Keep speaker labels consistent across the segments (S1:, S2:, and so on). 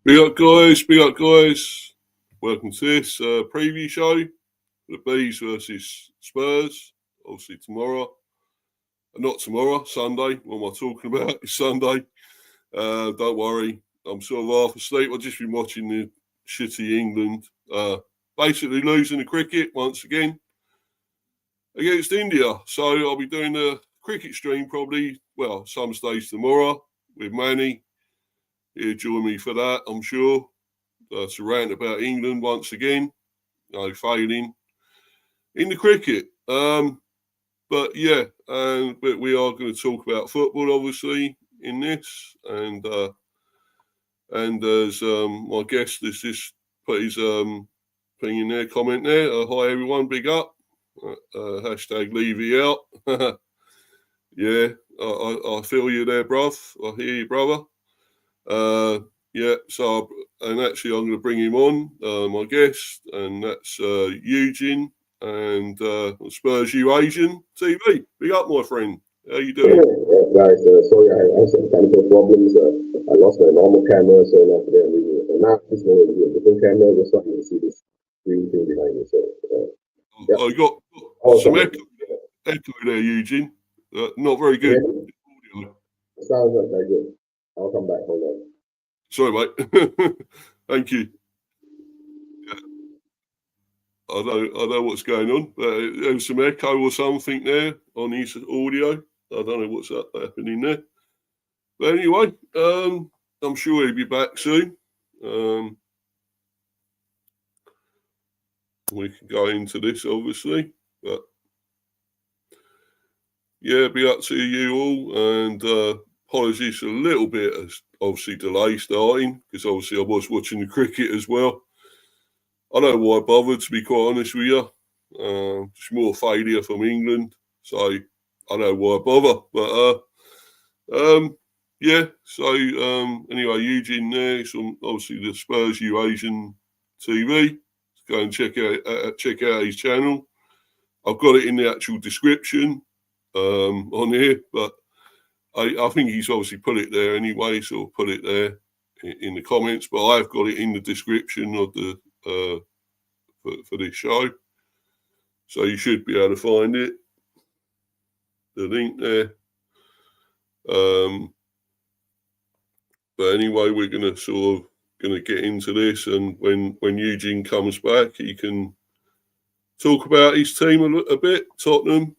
S1: Big up, guys. Big up, guys. Welcome to this preview show. The Bees versus Spurs. Obviously tomorrow. Not tomorrow, Sunday. What am I talking about? It's Sunday. Don't worry. I'm sort of half asleep. I've just been watching the shitty England. Basically losing the cricket once again against India. So I'll be doing the cricket stream probably, some stage tomorrow with Manny. He'll join me for that, I'm sure. To rant about England once again, failing in the cricket. But we are going to talk about football, obviously, in this. And as my guest has just put his thing in there, comment there. Hi, everyone, big up. Hashtag leave it out. Yeah, I feel you there, bruv. I hear you, brother. And actually I'm going to bring him on, my guest, and that's Eu Jin and SPURSUASIANTV. Big up, my friend. How you doing?
S2: Guys, sorry, I have some technical problems. I lost my normal camera, so after that, now this moment we have a different camera, just so I can see this green thing behind me. So,
S1: yeah. I got some echo there, Eugene. Not very good.
S2: Yeah. Sounds not very good. I'll come back. Hold on.
S1: Sorry, mate. Thank you. Yeah. I know what's going on, but there was some echo or something there on his audio. I don't know what's happening there. But anyway, I'm sure he'll be back soon. We can go into this, obviously. But yeah, be up to you all. And apologies for a little bit of obviously delay starting, because obviously I was watching the cricket as well. I don't know why I bothered, to be quite honest with you. Just more failure from England. So I don't know why I bother. But anyway, Eugene there. It's on obviously the Spurs Eurasian TV. Go and check out his channel. I've got it in the actual description on here, but I think he's obviously put it there anyway, so I'll put it there in the comments. But I've got it in the description of the for this show, so you should be able to find it. The link there. But anyway, we're going to get into this, and when Eugene comes back, he can talk about his team a bit, Tottenham,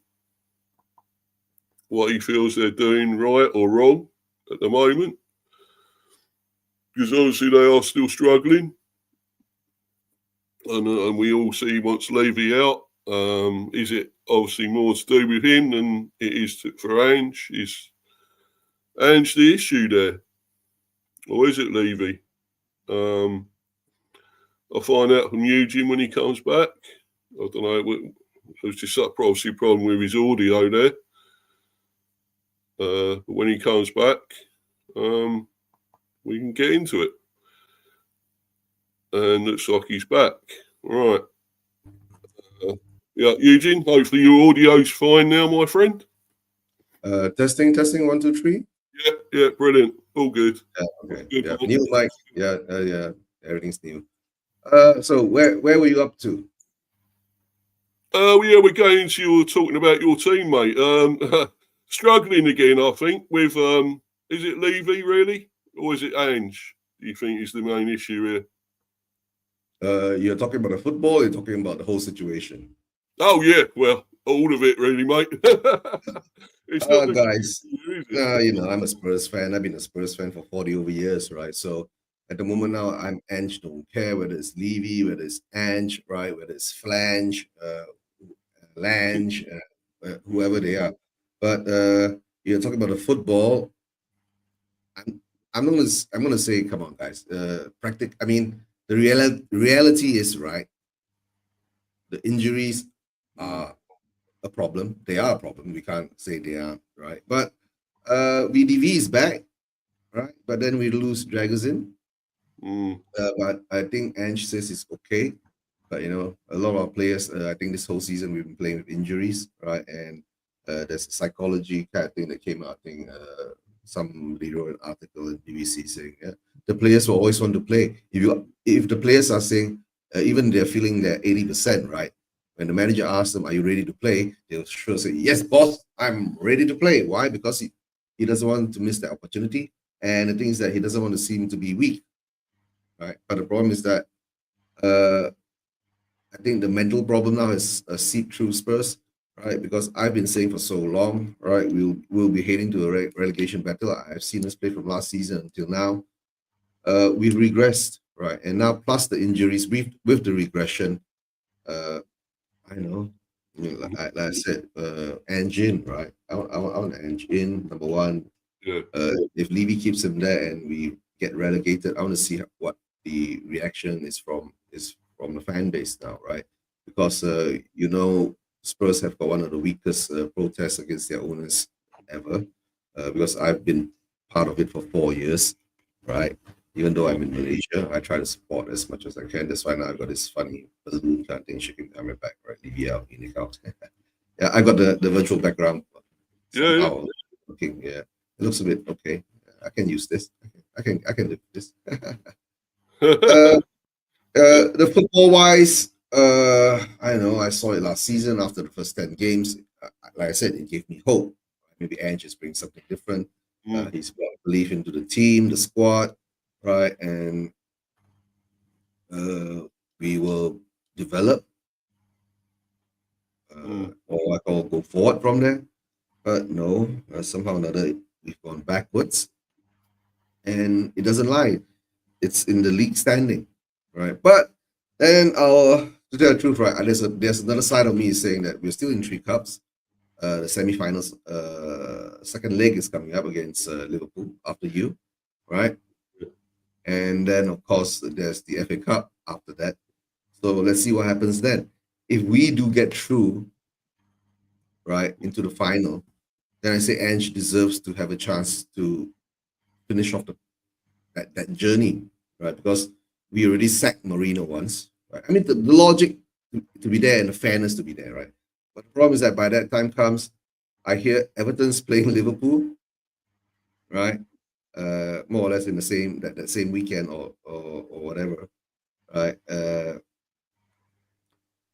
S1: what he feels they're doing right or wrong at the moment, because obviously they are still struggling, and we all see what's Levy out. Is it obviously more to do with him than it is for Ange? Is Ange the issue there, or is it Levy? I'll find out from Eugene when he comes back. I don't know. There's just obviously a problem with his audio there. But when he comes back, we can get into it. And looks like he's back. Right. Eugene, hopefully your audio's fine now, my friend.
S2: Testing, 1, 2, 3.
S1: Yeah, brilliant. All good.
S2: Yeah, okay. Good, yeah. New mic. Yeah, everything's new. So where were you up to?
S1: We're going into you talking about your team, mate. Struggling again, I think, with is it Levy really, or is it Ange? Do you think is the main issue
S2: here? You're talking about the football. You're talking about the whole situation.
S1: Oh yeah, well, all of it really, mate.
S2: It's not guys. I'm a Spurs fan. I've been a Spurs fan for 40 over years, right? So at the moment now, I'm Ange. Don't care whether it's Levy, whether it's Ange, right? Whether it's Flange, Lange, whoever they are. But you're talking about the football. I'm gonna say, come on, guys. I mean, the reality is, right, the injuries are a problem. They are a problem. We can't say they aren't, right? But VDV is back, right? But then we lose Dragosin. But I think Ange says it's okay. But a lot of our players, I think this whole season we've been playing with injuries, right? And There's a psychology kind of thing that came out. I think somebody wrote an article in BBC saying the players will always want to play. If the players are saying even they're feeling they're 80%, right? When the manager asks them, "Are you ready to play?" They'll sure say, "Yes, boss, I'm ready to play." Why? Because he doesn't want to miss the opportunity, and the thing is that he doesn't want to seem to be weak, right? But the problem is that I think the mental problem now is seep through Spurs, right? Because I've been saying for so long, right, we'll be heading to a relegation battle. I've seen us play from last season until now. We've regressed, right? And now plus the injuries with the regression, I know, like I said, Eu Jin, right? I want Eu Jin, number one.
S1: Yeah.
S2: If Levy keeps him there and we get relegated, I want to see what the reaction is from the fan base now, right? Because Spurs have got one of the weakest protests against their owners ever. Because I've been part of it for 4 years, right? Even though I'm in Malaysia, I try to support as much as I can. That's why now I've got this funny balloon kind of thing shaking down my back, right? Levy out, in out. Yeah, I got the virtual background. Somehow looking, yeah. It looks a bit okay. I can use this. I can live with this. The football wise, I know I saw it last season after the first 10 games. Like I said, it gave me hope. Maybe Ange is bringing something different. He's brought belief into the team, the squad, right? And we will develop or I call go forward from there. But no, somehow or another, we've gone backwards. And it doesn't lie. It's in the league standing, right? But then to tell the truth, right, there's another side of me saying that we're still in 3 cups. The semi-finals, second leg is coming up against Liverpool after you, right? And then of course there's the FA Cup after that. So let's see what happens then. If we do get through, right, into the final, then I say Ange deserves to have a chance to finish off that journey, right? Because we already sacked Marino once, right? I mean, the logic to be there and the fairness to be there, right? But the problem is that by that time comes, I hear Everton's playing Liverpool, right? More or less in the same that same weekend or whatever, right?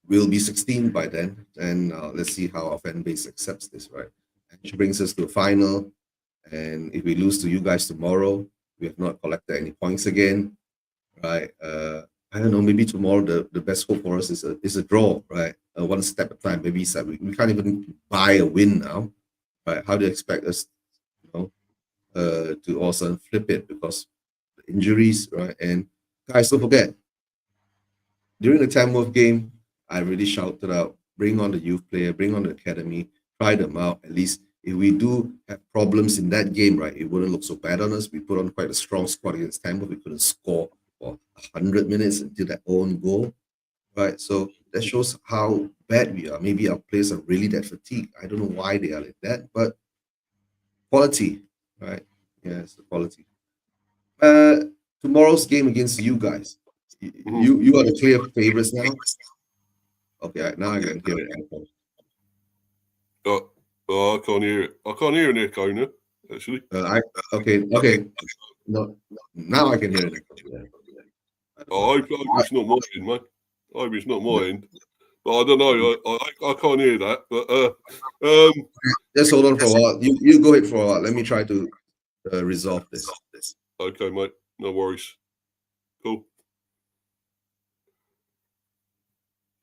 S2: We'll be 16 by then, and let's see how our fan base accepts this, right? Which brings us to a final, and if we lose to you guys tomorrow, we have not collected any points again, right? I don't know, maybe tomorrow the best hope for us is a draw, right? One step at a time. Maybe we can't even buy a win now, right? How do you expect us, to all of a sudden flip it because the injuries, right? And guys, don't forget, during the Tamworth game, I really shouted out, bring on the youth player, bring on the academy, try them out. At least if we do have problems in that game, right, it wouldn't look so bad on us. We put on quite a strong squad against Tamworth. We couldn't score for 100 minutes until that own goal, right? So that shows how bad we are. Maybe our players are really that fatigued. I don't know why they are like that, but quality, right? Yeah, it's the quality. Tomorrow's game against you guys. You are the clear favorites now. Okay, now I can hear it.
S1: I can't hear it. I can't hear an echo now, actually.
S2: Okay. No, now I can hear it.
S1: I hope it's not my end, mate. I hope it's not my end. But I don't know. I can't hear that. But
S2: just hold on for a while. You go ahead for a while. Let me try to resolve this.
S1: Okay, mate. No worries. Cool.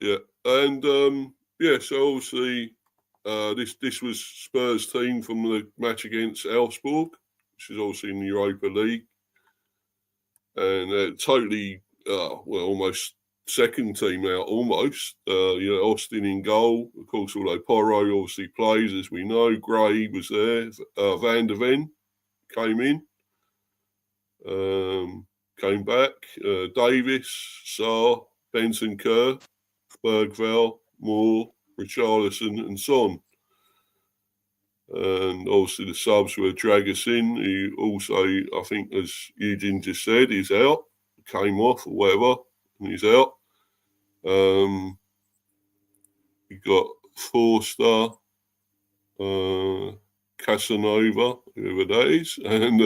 S1: Yeah, and so obviously this was Spurs team from the match against Augsburg, which is obviously in the Europa League, and totally almost second team out almost. Austin in goal, of course. Although Porro obviously plays, as we know, Gray was there. Van der Ven came in. Came back. Davis, Sarr, Benson Kerr, Bergvall, Moore, Richarlison, and Son. And obviously the subs were Dragusin, who also, I think, as Eu Jin just said, is out, came off or whatever, and he's out. You got Forster, Casanova, whoever that is, and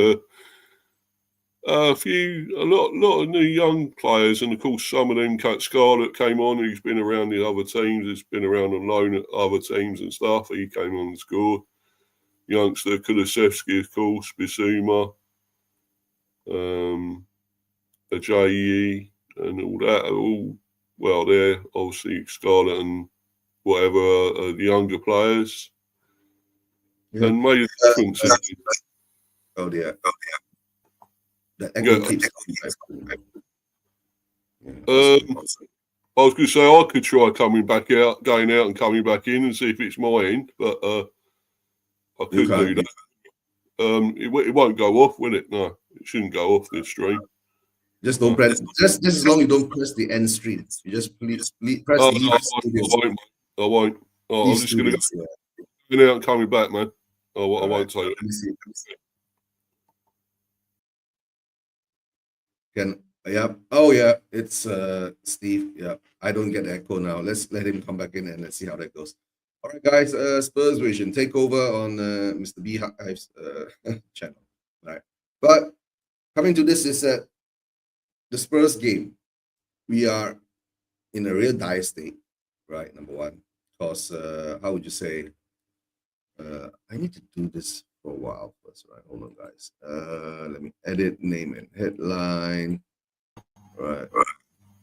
S1: a lot of new young players, and of course some of them. Scarlett came on, who's been around the other teams, has been around on loan at other teams and stuff. He came on and scored. Youngster Kulusevski, of course, Bissouma, Ajayi, and all that are all, well, they're obviously Scarlett and whatever the younger players, and made a difference.
S2: Oh dear. The echo keeps.
S1: I was going to say I could try going out and coming back in and see if it's my end, but I could do that. It won't go off, will it? No, it shouldn't go off this stream.
S2: Just don't press. Just as long as you don't press the end stream. You just please press the
S1: I won't. I'm just going to go out and coming back, man. I won't take it.
S2: Oh yeah, it's Steve. Yeah, I don't get echo now. Let's let him come back in and let's see how that goes. All right, guys. Spurs Vision take over on Mr. Beehive's channel. All right, but coming to this is that the Spurs game, we are in a real dire state, right? Number one, because how would you say? I need to do this for a while first, right? Hold on, guys. Let me edit name and headline. Right.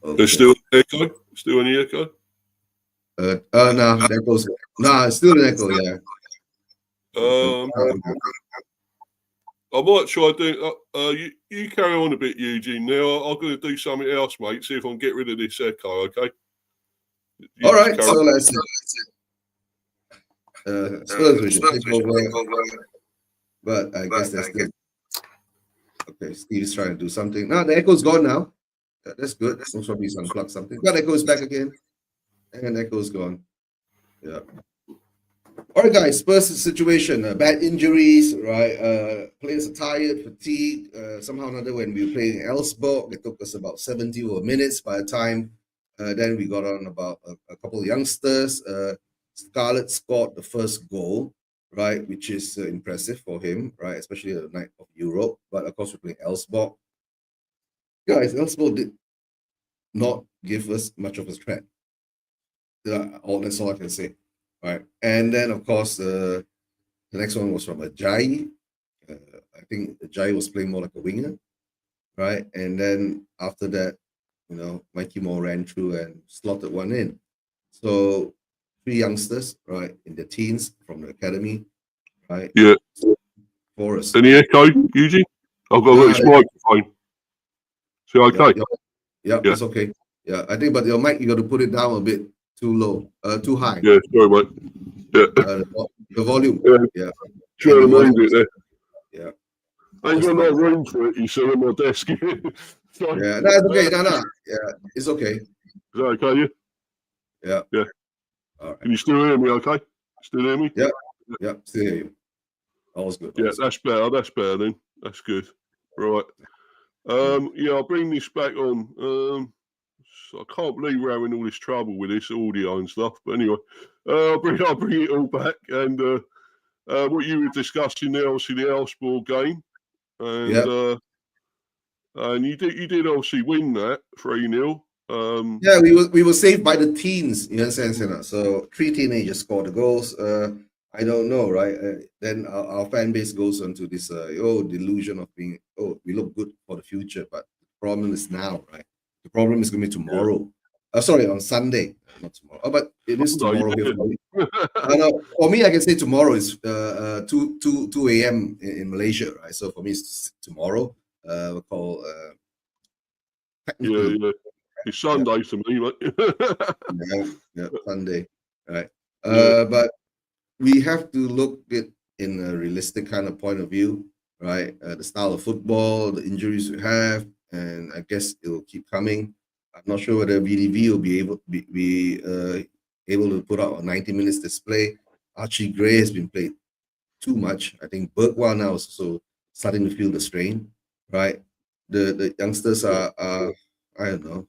S1: Okay. There's still echo? Still any echo?
S2: No, that goes. Nah, it's still an echo, yeah.
S1: I might try doing. You carry on a bit, Eu Jin. Now I'm going to do something else, mate. See if I can get rid of this echo. Okay.
S2: All right. So let's see. Spurs Vision take over, but I guess that's still okay. Steve's trying to do something. No, the echo's gone now. That's good. Most probably he's unplugged something. But echo's back again, and echo's gone. Yeah. All right, guys. Spurs situation. Bad injuries. Right. Players are tired, fatigued. Somehow or another, when we were playing Elsborg, it took us about 70 minutes. By the time then we got on about a couple of youngsters. Scarlett scored the first goal, right, which is impressive for him, right, especially the night of Europe. But of course, we're playing Elsborg. Guys, Elsborg did not give us much of a threat. That's all I can say, right? And then, of course, the next one was from Ajayi. I think Ajayi was playing more like a winger, right? And then after that, Mikey Moore ran through and slotted one in. So 3 youngsters, right, in the teens from the academy, right?
S1: Yeah.
S2: For us.
S1: Any echo, Eu Jin? I've got this microphone. Is it okay?
S2: Yeah, it's okay. Yeah, I think, but your mic, you got to put it down a bit too low, too high.
S1: Yeah, sorry, mate. Yeah.
S2: The volume.
S1: Yeah. Sure, move it there.
S2: Yeah.
S1: I ain't got no room for it, you see, on my desk.
S2: Yeah, no, it's okay. No. Yeah, it's okay.
S1: Is that okay,
S2: yeah?
S1: Yeah.
S2: All right.
S1: Can you still hear me okay? Still hear me?
S2: Yeah, still hear you. All's good.
S1: That's better. That's better then. That's good. Right. I'll bring this back on. So I can't believe we're having all this trouble with this audio and stuff. But anyway, I'll bring it all back. And what you were discussing there, obviously the Elsborg game, and you did obviously win that 3-0.
S2: Yeah, we were saved by the teens. You understand? So 3 teenagers scored the goals. I don't know, right? Then our fan base goes on to this delusion of being we look good for the future, but the problem is now, right? The problem is going to be tomorrow. Sorry, on Sunday, not tomorrow. Oh, but it is tomorrow here for me. For me, I can say tomorrow is 2 a.m. in Malaysia, right? So for me, it's tomorrow. We call
S1: yeah. It's Sunday to me, mate.
S2: yeah, Sunday, right? But we have to look at it in a realistic kind of point of view, right? The style of football, the injuries we have, and I guess it will keep coming. I'm not sure whether VDV will be able to put out a 90 minutes display. Archie Gray has been played too much. I think Bergwijn now is also starting to feel the strain, right? The youngsters are I don't know.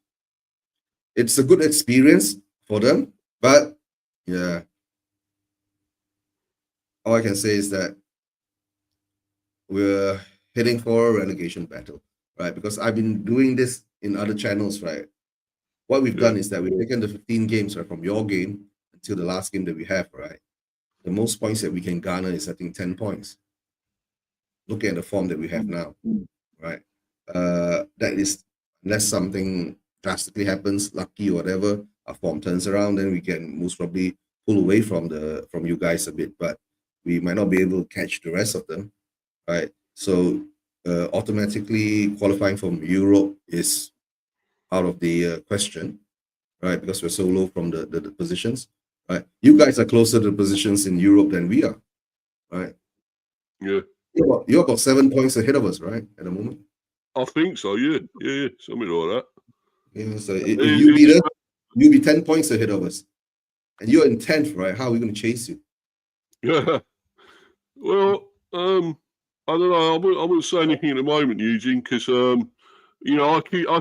S2: It's a good experience for them, but yeah. all I can say is that we're heading for a relegation battle, right? Because I've been doing this in other channels, right? What we've done is that we've taken the 15 games right, from your game until the last game that we have, right? The most points that we can garner is, I think, 10 points. Look at the form that we have now, right? That is, unless something drastically happens, lucky or whatever, our form turns around, then we can most probably pull away from you guys a bit, but we might not be able to catch the rest of them, right? So automatically qualifying from Europe is out of the question, right? Because we're so low from the positions, right? You guys are closer to the positions in Europe than we are, right?
S1: Yeah.
S2: You're about 7 points ahead of us, right? At the moment.
S1: I think so, yeah, something like that.
S2: Yeah, so if you beat us, you'll be 10 points ahead of us. And you're in 10th, right? How are we going to chase you?
S1: Yeah. Well, I don't know. I wouldn't say anything at the moment, Eugene, because I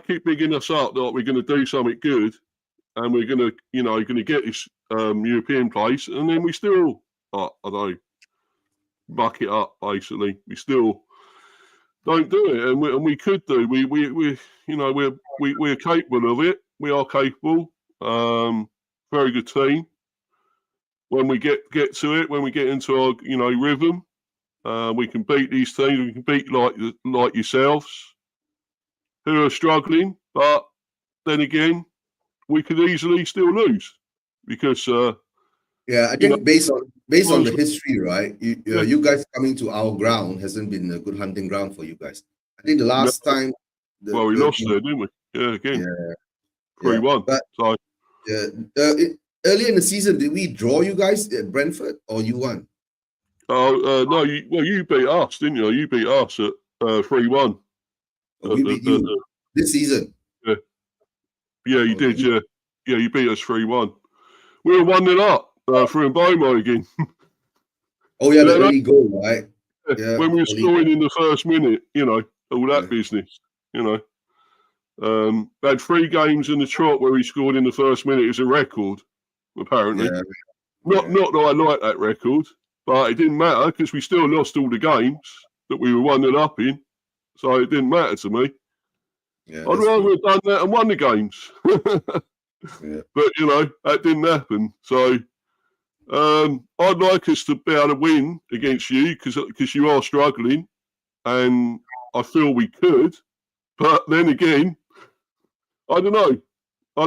S1: keep bigging us up that we're going to do something good, and we're going to get this European place, and then we still, I don't know, buck it up. Basically, we still don't do it, and we could do. We're capable of it. We are capable. Very good team. When we get to it, when we get into our rhythm, we can beat these teams. We can beat like yourselves, who are struggling. But then again, we could easily still lose because.
S2: I think based on the history, right? You guys coming to our ground hasn't been a good hunting ground for you guys. I think the last time.
S1: We lost there, didn't we? Yeah, again. 3-1.
S2: But
S1: so.
S2: Earlier in the season, did we draw you guys at Brentford or you won?
S1: Oh no! You beat us, didn't you? You beat us at 3-1.
S2: We beat you this season.
S1: Yeah, you did. Yeah, you beat us 3-1. We were 1-0 up for Mbomo again.
S2: Oh yeah, the early goal, right?
S1: Yeah, when we were scoring in the first minute, all that business. Had 3 games in the trot where he scored in the first minute. It's a record, apparently. Not that I like that record, but it didn't matter because we still lost all the games that we were 1-0 up in. So it didn't matter to me. I'd rather have done that and won the games. But, that didn't happen. So I'd like us to be able to win against you because you are struggling. And I feel we could. But then again, I don't know. You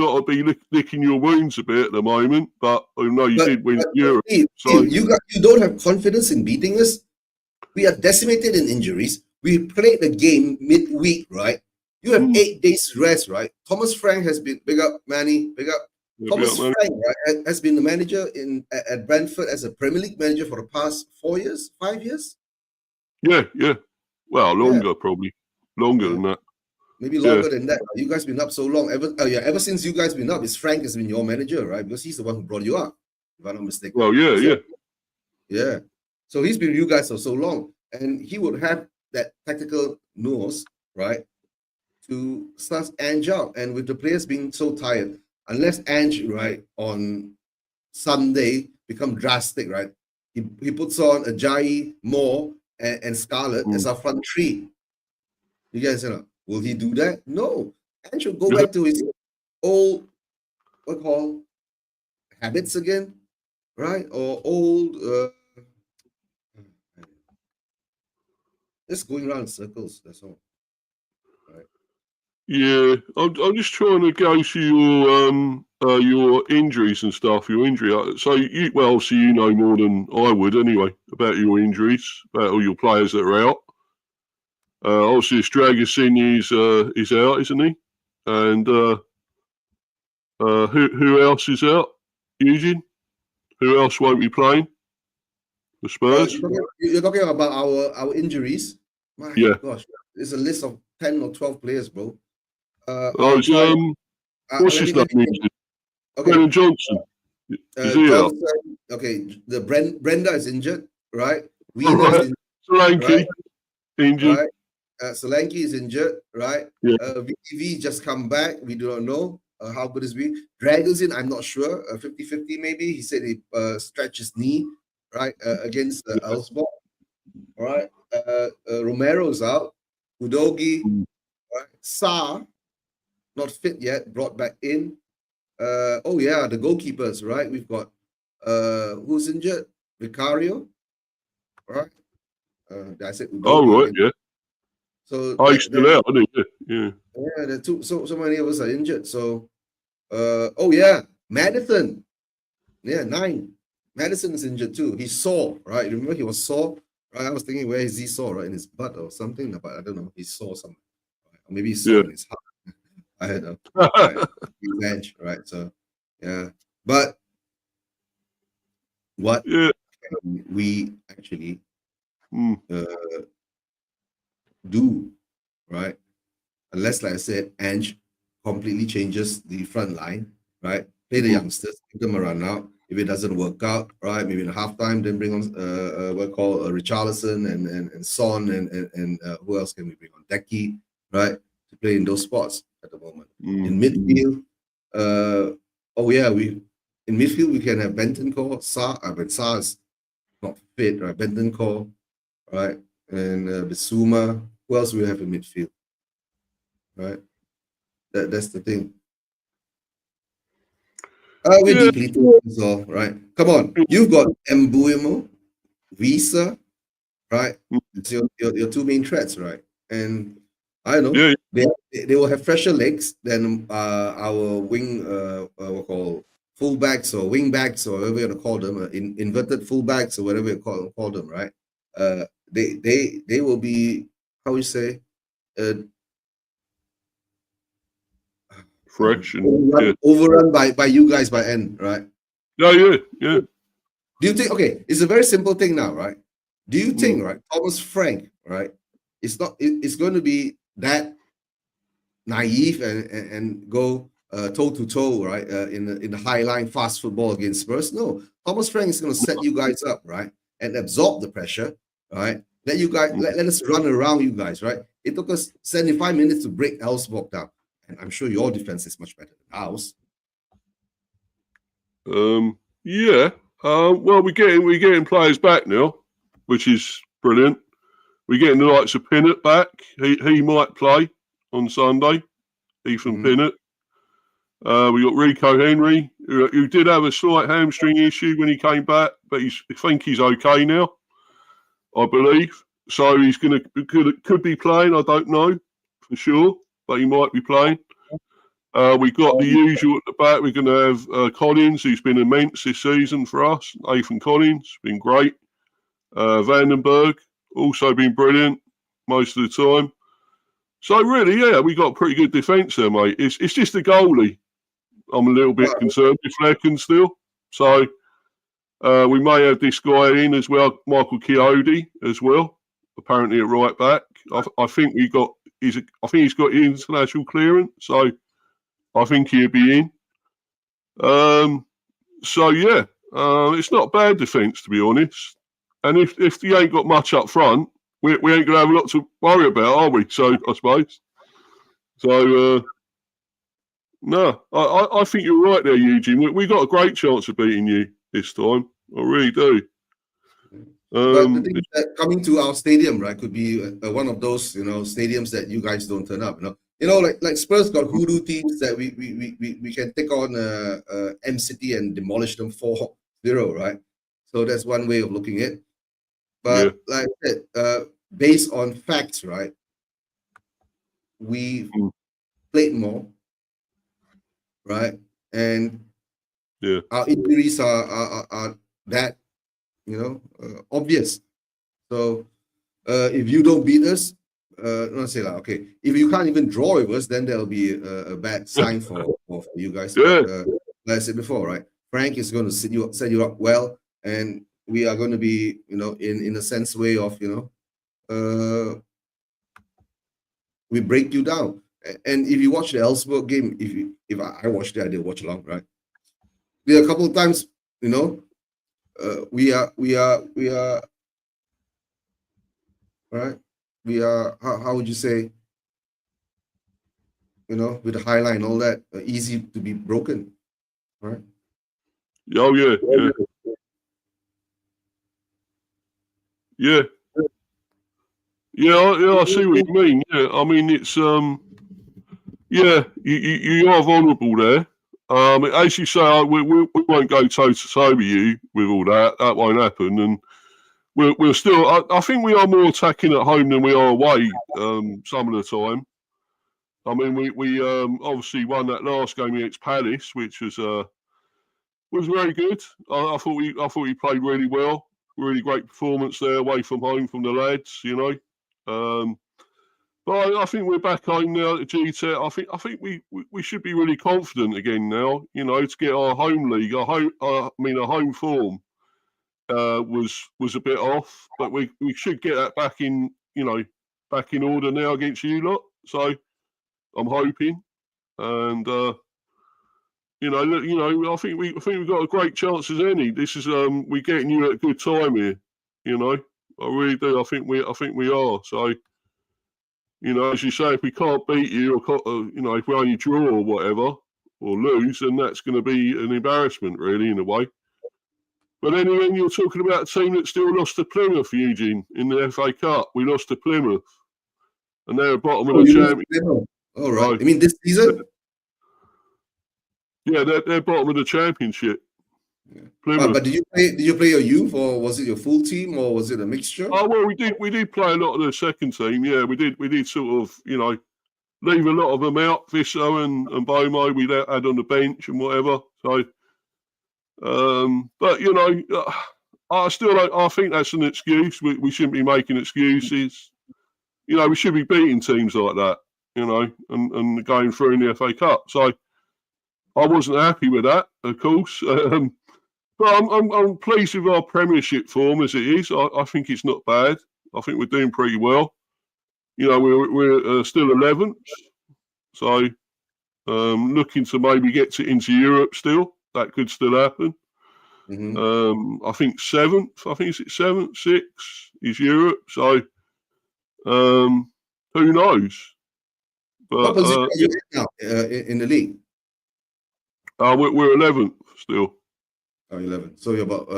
S1: lot will be licking your wounds a bit at the moment, but I know you did win Europe.
S2: So you don't have confidence in beating us. We are decimated in injuries. We played the game midweek, right? You have 8 days rest, right? Thomas Frank has been big up, Manny, big up. Thomas Frank, right, has been the manager at Brentford as a Premier League manager for the past 4 years, 5 years.
S1: Yeah. Well, longer probably, longer than that.
S2: Maybe longer than that. You guys been up so long. Ever since you guys been up, Frank has been your manager, right? Because he's the one who brought you up, if I'm not mistaken.
S1: Well,
S2: yeah. So he's been with you guys for so long, and he would have that tactical nose, right, to start Ange out. And with the players being so tired, unless Ange, right, on Sunday become drastic, right, he puts on Ajayi, Moore, and Scarlett as our front three. You guys know. Will he do that? No. Ange will go back to his old, habits again, right? Or old, just going around in circles. That's all. Right.
S1: Yeah, I'm just trying to go through your injuries and stuff. Your injury. So obviously you know more than I would anyway about your injuries, about all your players that are out. Obviously, Stragasin is out, isn't he? And who else is out? Eugene? Who else won't be playing? The Spurs?
S2: You're talking about our injuries? My gosh, it's a list of 10 or 12 players, bro.
S1: What's his name? Okay. Brennan Johnson. Is he out?
S2: Okay, the Brenda is injured, right? Wiener is injured.
S1: Solanke injured.
S2: Right? Solanke is injured, right?
S1: Yeah.
S2: VTV just come back. We do not know. how good is we? Dragons in, I'm not sure. 50-50 maybe. He said he stretched his knee, right, against Elfsborg. All right. Romero's out. Udogi, right? Sa, not fit yet, brought back in. Oh yeah, the goalkeepers, right? We've got who's injured? Vicario, right? I said Udogi.
S1: Oh right, yeah.
S2: So
S1: he's still out, isn't he? Yeah.
S2: Yeah, the two. So many of us are injured. So, oh yeah, Madison. Yeah, 9. Madison is injured too. He's sore, right? Remember he was sore, right? I was thinking, where is he sore, right? In his butt or something, but I don't know. He's sore somewhere, right? Or maybe he's sore in his heart. I don't know. Right? His bench, right? So, yeah. But what can we actually do, right? Unless, like I said, Ange completely changes the front line, right? Play the youngsters, give them a run out. If it doesn't work out, right, maybe in halftime, then bring on what we call Richarlison and Son and who else can we bring on? Decky, right, to play in those spots at the moment. In midfield, in midfield we can have Bentancur, but Sa is not fit, right? Bentancur, right, and Bissouma. Who else we have in midfield? Right, that's the thing. We're depleted, so right. Come on, you've got Mbuemo, Visa, right? It's your two main threats, right? And I don't know, they will have fresher legs than our wing, we'll call fullbacks or wing backs or whatever you want to call them, inverted fullbacks or whatever you call them, right? They will be, how we say, overrun by you guys by end, right?
S1: Yeah.
S2: Do you think, okay, it's a very simple thing now, right? Do you think, right, Thomas Frank, right, it's going to be that naive and go toe to toe, right, in the high line fast football against Spurs? No, Thomas Frank is going to set you guys up, right, and absorb the pressure, right? Let you guys let us run around you guys, right? It took us 75 minutes to break Elfsborg down. And I'm sure your defense is much better than ours.
S1: Yeah. Well, we're getting players back now, which is brilliant. We're getting the likes of Pinnett back. He might play on Sunday. Ethan Pinnett. We got Rico Henry, who did have a slight hamstring issue when he came back, but I think he's okay now, I believe. So he's could be playing. I don't know for sure, but he might be playing. We got the usual at the back. We're going to have Collins, who's been immense this season for us. Nathan Collins, been great. Vandenberg, also been brilliant most of the time. So really, yeah, we got a pretty good defence there, mate. It's just the goalie. I'm a little bit concerned with Flecken still. So we may have this guy in as well, Michael Chiodi as well. Apparently at right back. I think he's got international clearance, so I think he'll be in. So yeah, it's not a bad defence, to be honest. And if you ain't got much up front, we ain't going to have a lot to worry about, are we? So I suppose. So no, I think you're right there, Eu Jin. We got a great chance of beating you this time. I really do.
S2: But the thing is that coming to our stadium, right, could be one of those, stadiums that you guys don't turn up. Like Spurs got hoodoo teams that we can take on M City and demolish them 4-0, right? So that's one way of looking at it. But like I said, based on facts, right, we played more, right, and our injuries are that obvious. So if you don't beat us, let's say okay, if you can't even draw with us, then there'll be a bad sign for you guys. But, like I said before, right, Frank is going to set you up well, and we are going to be, in a sense way of, we break you down. And if you watch the Elfsborg game, if I watched it, I did watch along, right? There are a couple of times, we are right. We are, how would you say? with the high line and all that, easy to be broken, right?
S1: Oh yeah, yeah. I see what you mean. Yeah, I mean it's yeah, you are vulnerable there. As you say, we won't go toe to toe with you with all that. That won't happen, and we're still. I think we are more attacking at home than we are away. Some of the time. I mean, we obviously won that last game against Palace, which was very good. I thought we played really well. Really great performance there away from home from the lads. But I think we're back home now at GTEC. I think we should be really confident again now. To get our home league, our home form was a bit off, but we should get that back in order now against you lot. So I'm hoping, and I think we've got a great chance as any. This is we're getting you at a good time here. I really do. I think we are. So. As you say, if we can't beat you, or if we only draw or whatever, or lose, then that's going to be an embarrassment, really, in a way. But then again, you're talking about a team that still lost to Plymouth, Eu Jin, in the FA Cup. We lost to Plymouth, and they're bottom of the championship.
S2: All right. I mean, this season?
S1: Yeah, they're bottom of the championship.
S2: Yeah. But did you play your youth, or was it your full team, or was it a mixture?
S1: Oh well, we did play a lot of the second team. Yeah, we did sort of leave a lot of them out. Visso and Bomo we had on the bench and whatever. So, but I think that's an excuse. We shouldn't be making excuses. We should be beating teams like that. And going through in the FA Cup. So I wasn't happy with that, of course. But I'm pleased with our Premiership form as it is. I think it's not bad. I think we're doing pretty well. We're still 11th, so looking to maybe get into Europe still. That could still happen. Mm-hmm. I think 7th. I think it's 7th, 6th is Europe. So who knows? But,
S2: what position are you in now in the league?
S1: We're 11th still.
S2: Oh, 11. So you're about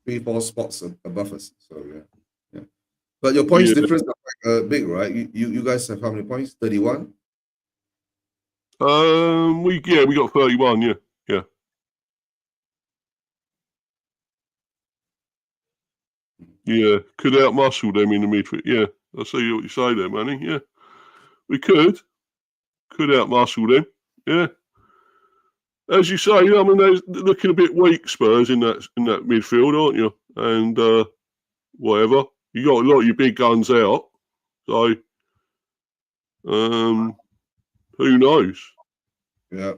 S2: 3-4 spots above us. So yeah. But your points difference are quite big, right? You guys have how many points? 31.
S1: We got 31. Yeah. Yeah, could outmuscle them in the midfield. Yeah, I see what you say there, Manny. Yeah, we could outmuscle them. Yeah. As you say, I mean, they're looking a bit weak, Spurs, in that midfield, aren't you? And whatever, you got a lot of your big guns out, so who knows?
S2: Yeah.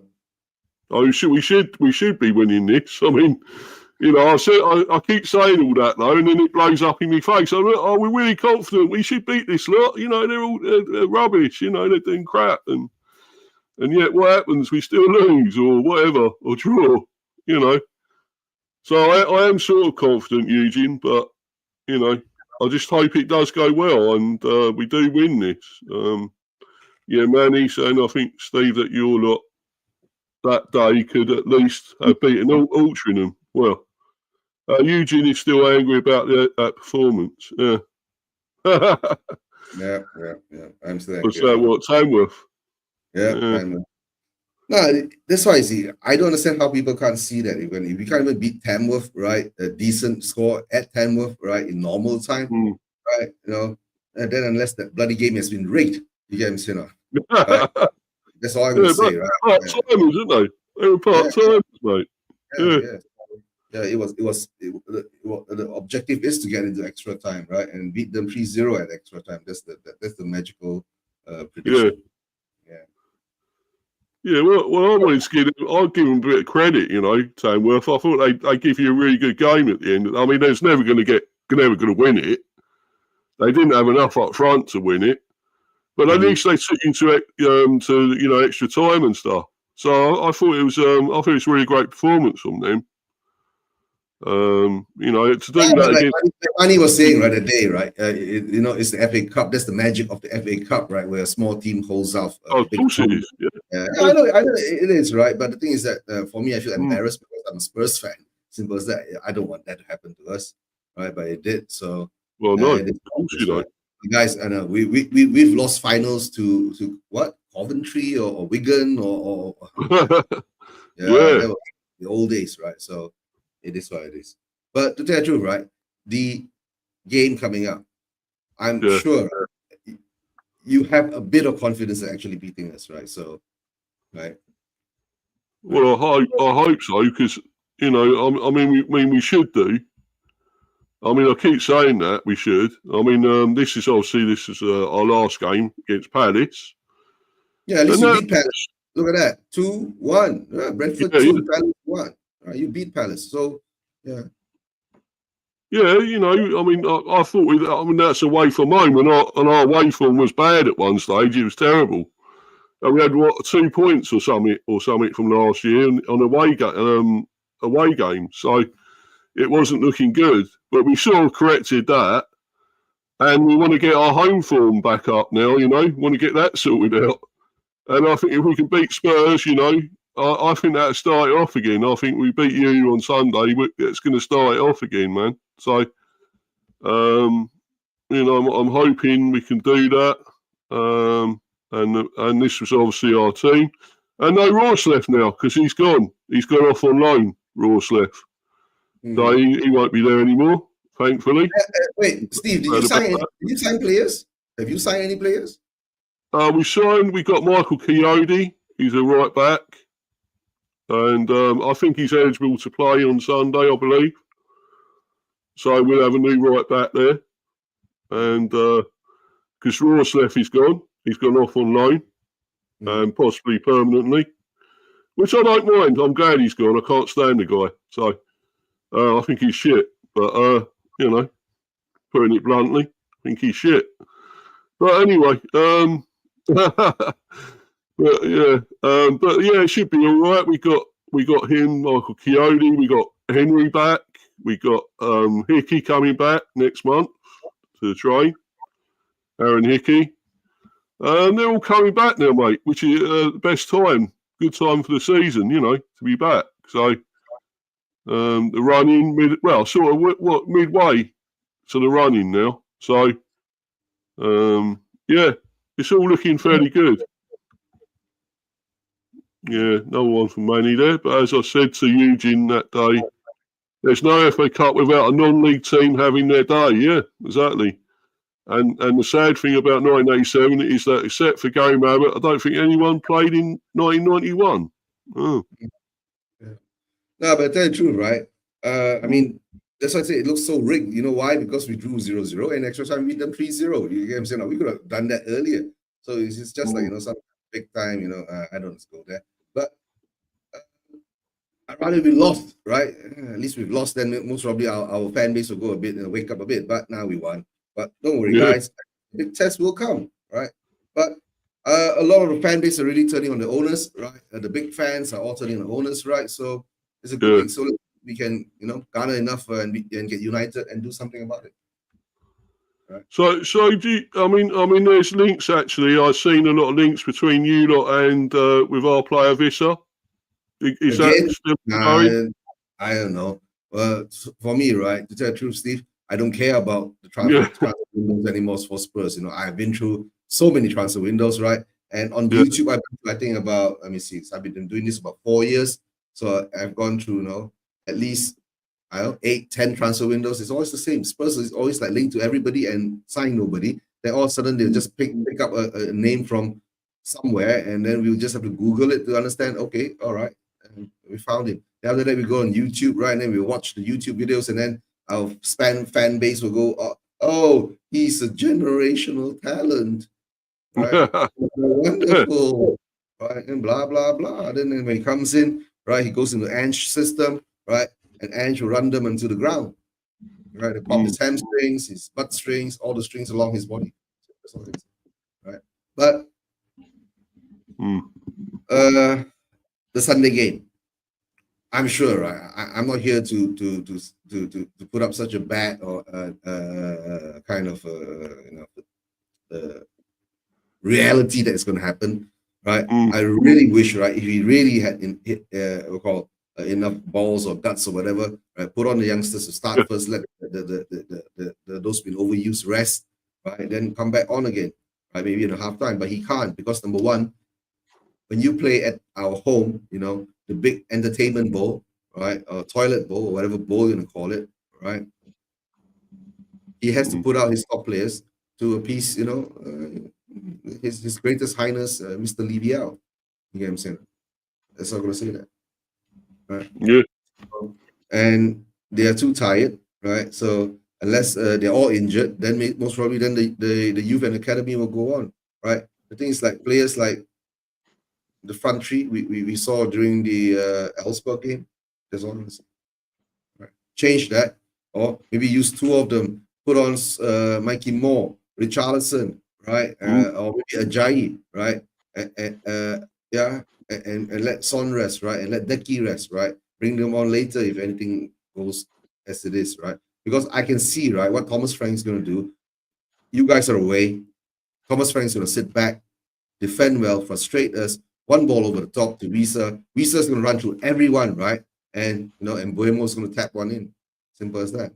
S1: Oh, we should be winning this. I mean, I keep saying all that though, and then it blows up in my face. We're really confident we should beat this lot. They're all rubbish. They're doing crap and yet what happens? We still lose or whatever, or draw, So I am sort of confident, Eu Jin, but, I just hope it does go well and we do win this. Manny saying, I think, Steve, that your lot that day could at least have beaten Altrincham. Well, Eu Jin is still angry about that performance. Yeah.
S2: Yeah. I'm still
S1: What's that? What, Tamworth?
S2: Yeah. No, that's why I see. I don't understand how people can't see that. If we can't even beat Tamworth, right? A decent score at Tamworth, right? In normal time, right? And then unless that bloody game has been rigged, you get what I'm saying? Right? That's all I'm going to say, right?
S1: Part-timers, isn't they? They were part-timers, mate.
S2: Yeah, it was the objective is to get into extra time, right? And beat them 3-0 at extra time. That's the magical prediction.
S1: Yeah, well, I'll give them a bit of credit, Tamworth. I thought they give you a really good game at the end. I mean, they're never going to win it. They didn't have enough up front to win it, but at least they took into extra time and stuff. So I thought it was a really great performance from them. You know, to do
S2: Yeah,
S1: that
S2: like
S1: against.
S2: Manny was saying right a day, right? You know, it's the FA Cup. That's the magic of the FA Cup, right? Where a small team holds off
S1: Oh,
S2: a
S1: of
S2: big
S1: course it
S2: team.
S1: is. Yeah.
S2: Yeah, I know it is, right? But the thing is that for me, I feel embarrassed because I'm a Spurs fan. Simple as that. I don't want that to happen to us, right? But it did. So,
S1: Well, no,
S2: it is
S1: of course you
S2: right.
S1: don't.
S2: Guys, I know we've lost finals to what, Coventry or Wigan or yeah,
S1: Yeah,
S2: that was the old days, right? So it is what it is. But to tell you the truth, right, the game coming up, I'm
S1: yeah.
S2: sure you have a bit of confidence in actually beating us, right? So, right.
S1: Well, I hope so, because you know, I mean, we should do. I mean, I keep saying that we should. I mean, this is our last game against Palace,
S2: Yeah, at least
S1: and
S2: you
S1: that,
S2: beat Palace. Look at that, 2-1. Brentford
S1: yeah,
S2: 2, Palace 1. You beat Palace, so yeah.
S1: yeah. You know, I mean, I thought I mean, that's away from home, and our away form was bad at one stage. It was terrible. And we had 2 points or something from last year on away game. So it wasn't looking good, but we sort of corrected that. And we want to get our home form back up now, you know, want to get that sorted out. And I think if we can beat Spurs, you know, I think that'll start it off again. I think we beat you on Sunday, it's going to start it off again, man. So, you know, I'm hoping we can do that. And this was obviously our team. And no Ross left now because he's gone. He's gone off on loan, Ross left. So he won't be there anymore, thankfully.
S2: Wait, Steve, did you sign players? Have you signed any players?
S1: We got Michael Coyote. He's a right back. And I think he's eligible to play on Sunday, I believe. So we'll have a new right back there. And because Ross left, he's gone. He's gone off on loan and possibly permanently, which I don't mind. I'm glad he's gone. I can't stand the guy. So I think he's shit. But, you know, putting it bluntly, I think he's shit. But anyway, but yeah, it should be all right. We got him, Michael Coyote. We got Henry back. We got Hickey coming back next month to train. Aaron Hickey. They're all coming back now, mate, which is the best time. Good time for the season, you know, to be back. So the running, sort of midway to the running now. So yeah, it's all looking fairly good. Yeah, no one from Manny there. But as I said to Eu Jin that day, there's no FA Cup without a non-league team having their day. Yeah, exactly. And the sad thing about 1987 is that except for Gary Mabbott, I don't think anyone played in 1991. Oh.
S2: Yeah. No, but tell you the truth, right? I mean, that's why I say it looks so rigged. You know why? Because we drew 0-0 and extra time we beat them 3-0. You get what I'm saying? We could have done that earlier. So it's just like, you know, some big time, you know, I don't go there. But I'd rather we lost, right? At least we've lost, then most probably our fan base will go a bit and wake up a bit. But now we won. But don't worry, guys. The big test will come, right? But a lot of the fan base are really turning on the owners, right? The big fans are all turning on the owners, right? So it's a good thing. So we can, you know, garner enough and get united and do something about it. Right.
S1: So do you, I mean, there's links actually. I've seen a lot of links between you lot and with our player Visser. Is
S2: Again,
S1: that still going?
S2: I don't know. For me, right, to tell the truth, Steve, I don't care about the transfer windows anymore for Spurs. You know, I've been through so many transfer windows, right? And on YouTube, I think about, let me see, I've been doing this about 4 years. So I've gone through, you know, at least, I don't know, 8, 10 transfer windows. It's always the same. Spurs is always like linked to everybody and sign nobody. Then all of a sudden they'll just pick up a name from somewhere, and then we'll just have to Google it to understand, okay, all right, and we found him. Then after that, we go on YouTube, right? And then we watch the YouTube videos, and then our fan base will go, oh, he's a generational talent, right? Wonderful, right? And blah, blah, blah. Then when he comes in, right, he goes into Ange system, right? And Ange will run them into the ground, right? They pop his hamstrings, his butt strings, all the strings along his body, right? But the Sunday game, I'm sure, right? I'm not here to put up such a bad or kind of reality that's going to happen, right? I really wish, right, if he really had enough balls or guts or whatever, right, put on the youngsters to start first, let those been overused rest, right, then come back on again, right, maybe in a half time. But he can't, because number one, when you play at our home, the big entertainment bowl, right, or toilet bowl, or whatever bowl you're gonna call it, right, he has to put out his top players to appease, his greatest highness, Mr. Levy out. You get what I'm saying? That's not gonna say that, right?
S1: Yeah.
S2: And they are too tired, right? So unless they're all injured, then most probably then the youth and academy will go on, right? The thing is, like, players like the front three we saw during the Elfsborg game. That's all I'm saying. Right. Change that, or maybe use two of them. Put on Mikey Moore, Richarlison, right, or maybe Ajayi, right, and let Son rest, right, and let Deki rest, right. Bring them on later if anything goes as it is, right. Because I can see, right, what Thomas Frank's going to do. You guys are away. Thomas Frank's going to sit back, defend well, frustrate us. One ball over the top to Visa. Visa's going to run through everyone, right? And and Buemo's going to tap one in. Simple as that.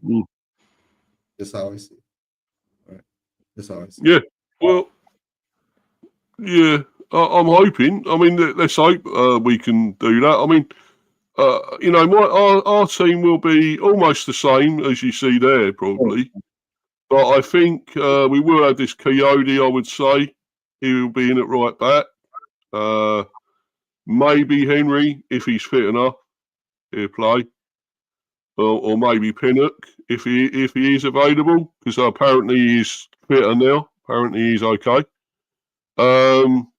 S2: That's how I see it. Right. That's how I see it.
S1: Yeah. Well, yeah. I'm hoping. I mean, let's hope we can do that. I mean, our team will be almost the same as you see there, probably. But I think we will have this Coyote, I would say. He will be in at right back. Maybe Henry, if he's fit enough, he'll play. Or maybe Pinnock, if he is available, because apparently he's fitter now. Apparently he's okay.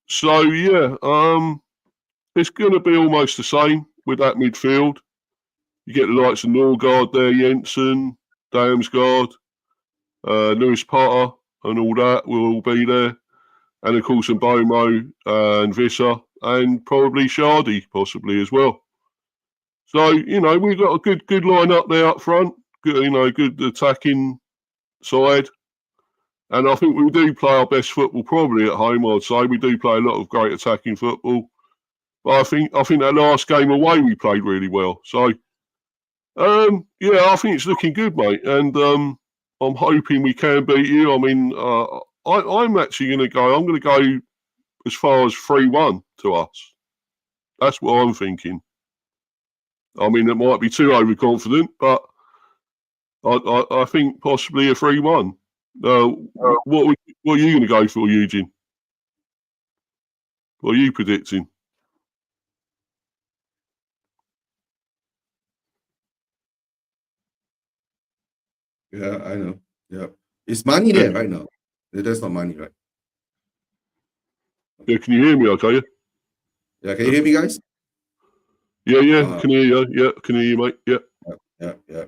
S1: So yeah, it's going to be almost the same with that midfield. You get the likes of Norgard there, Jensen, Damsgaard, Lewis Potter, and all that will all be there. And of course, Mbomo and Visser, and probably Shardy possibly as well. So we've got a good line up there up front. Good attacking side. And I think we do play our best football probably at home. I'd say we do play a lot of great attacking football. But I think that last game away we played really well. So I think it's looking good, mate. And I'm hoping we can beat you. I mean, I'm actually going to go. I'm going to go as far as 3-1 to us. That's what I'm thinking. I mean, it might be too overconfident, but I think possibly a 3-1. What are you going to go for, Eu Jin? What are you predicting?
S2: Yeah, I know. Yeah, it's money there right now. There's not money, right?
S1: Yeah, can you hear me? Okay.
S2: Yeah, can you hear me, guys?
S1: Yeah, can hear you. Yeah, can hear you, mate. Yeah.
S2: Yeah.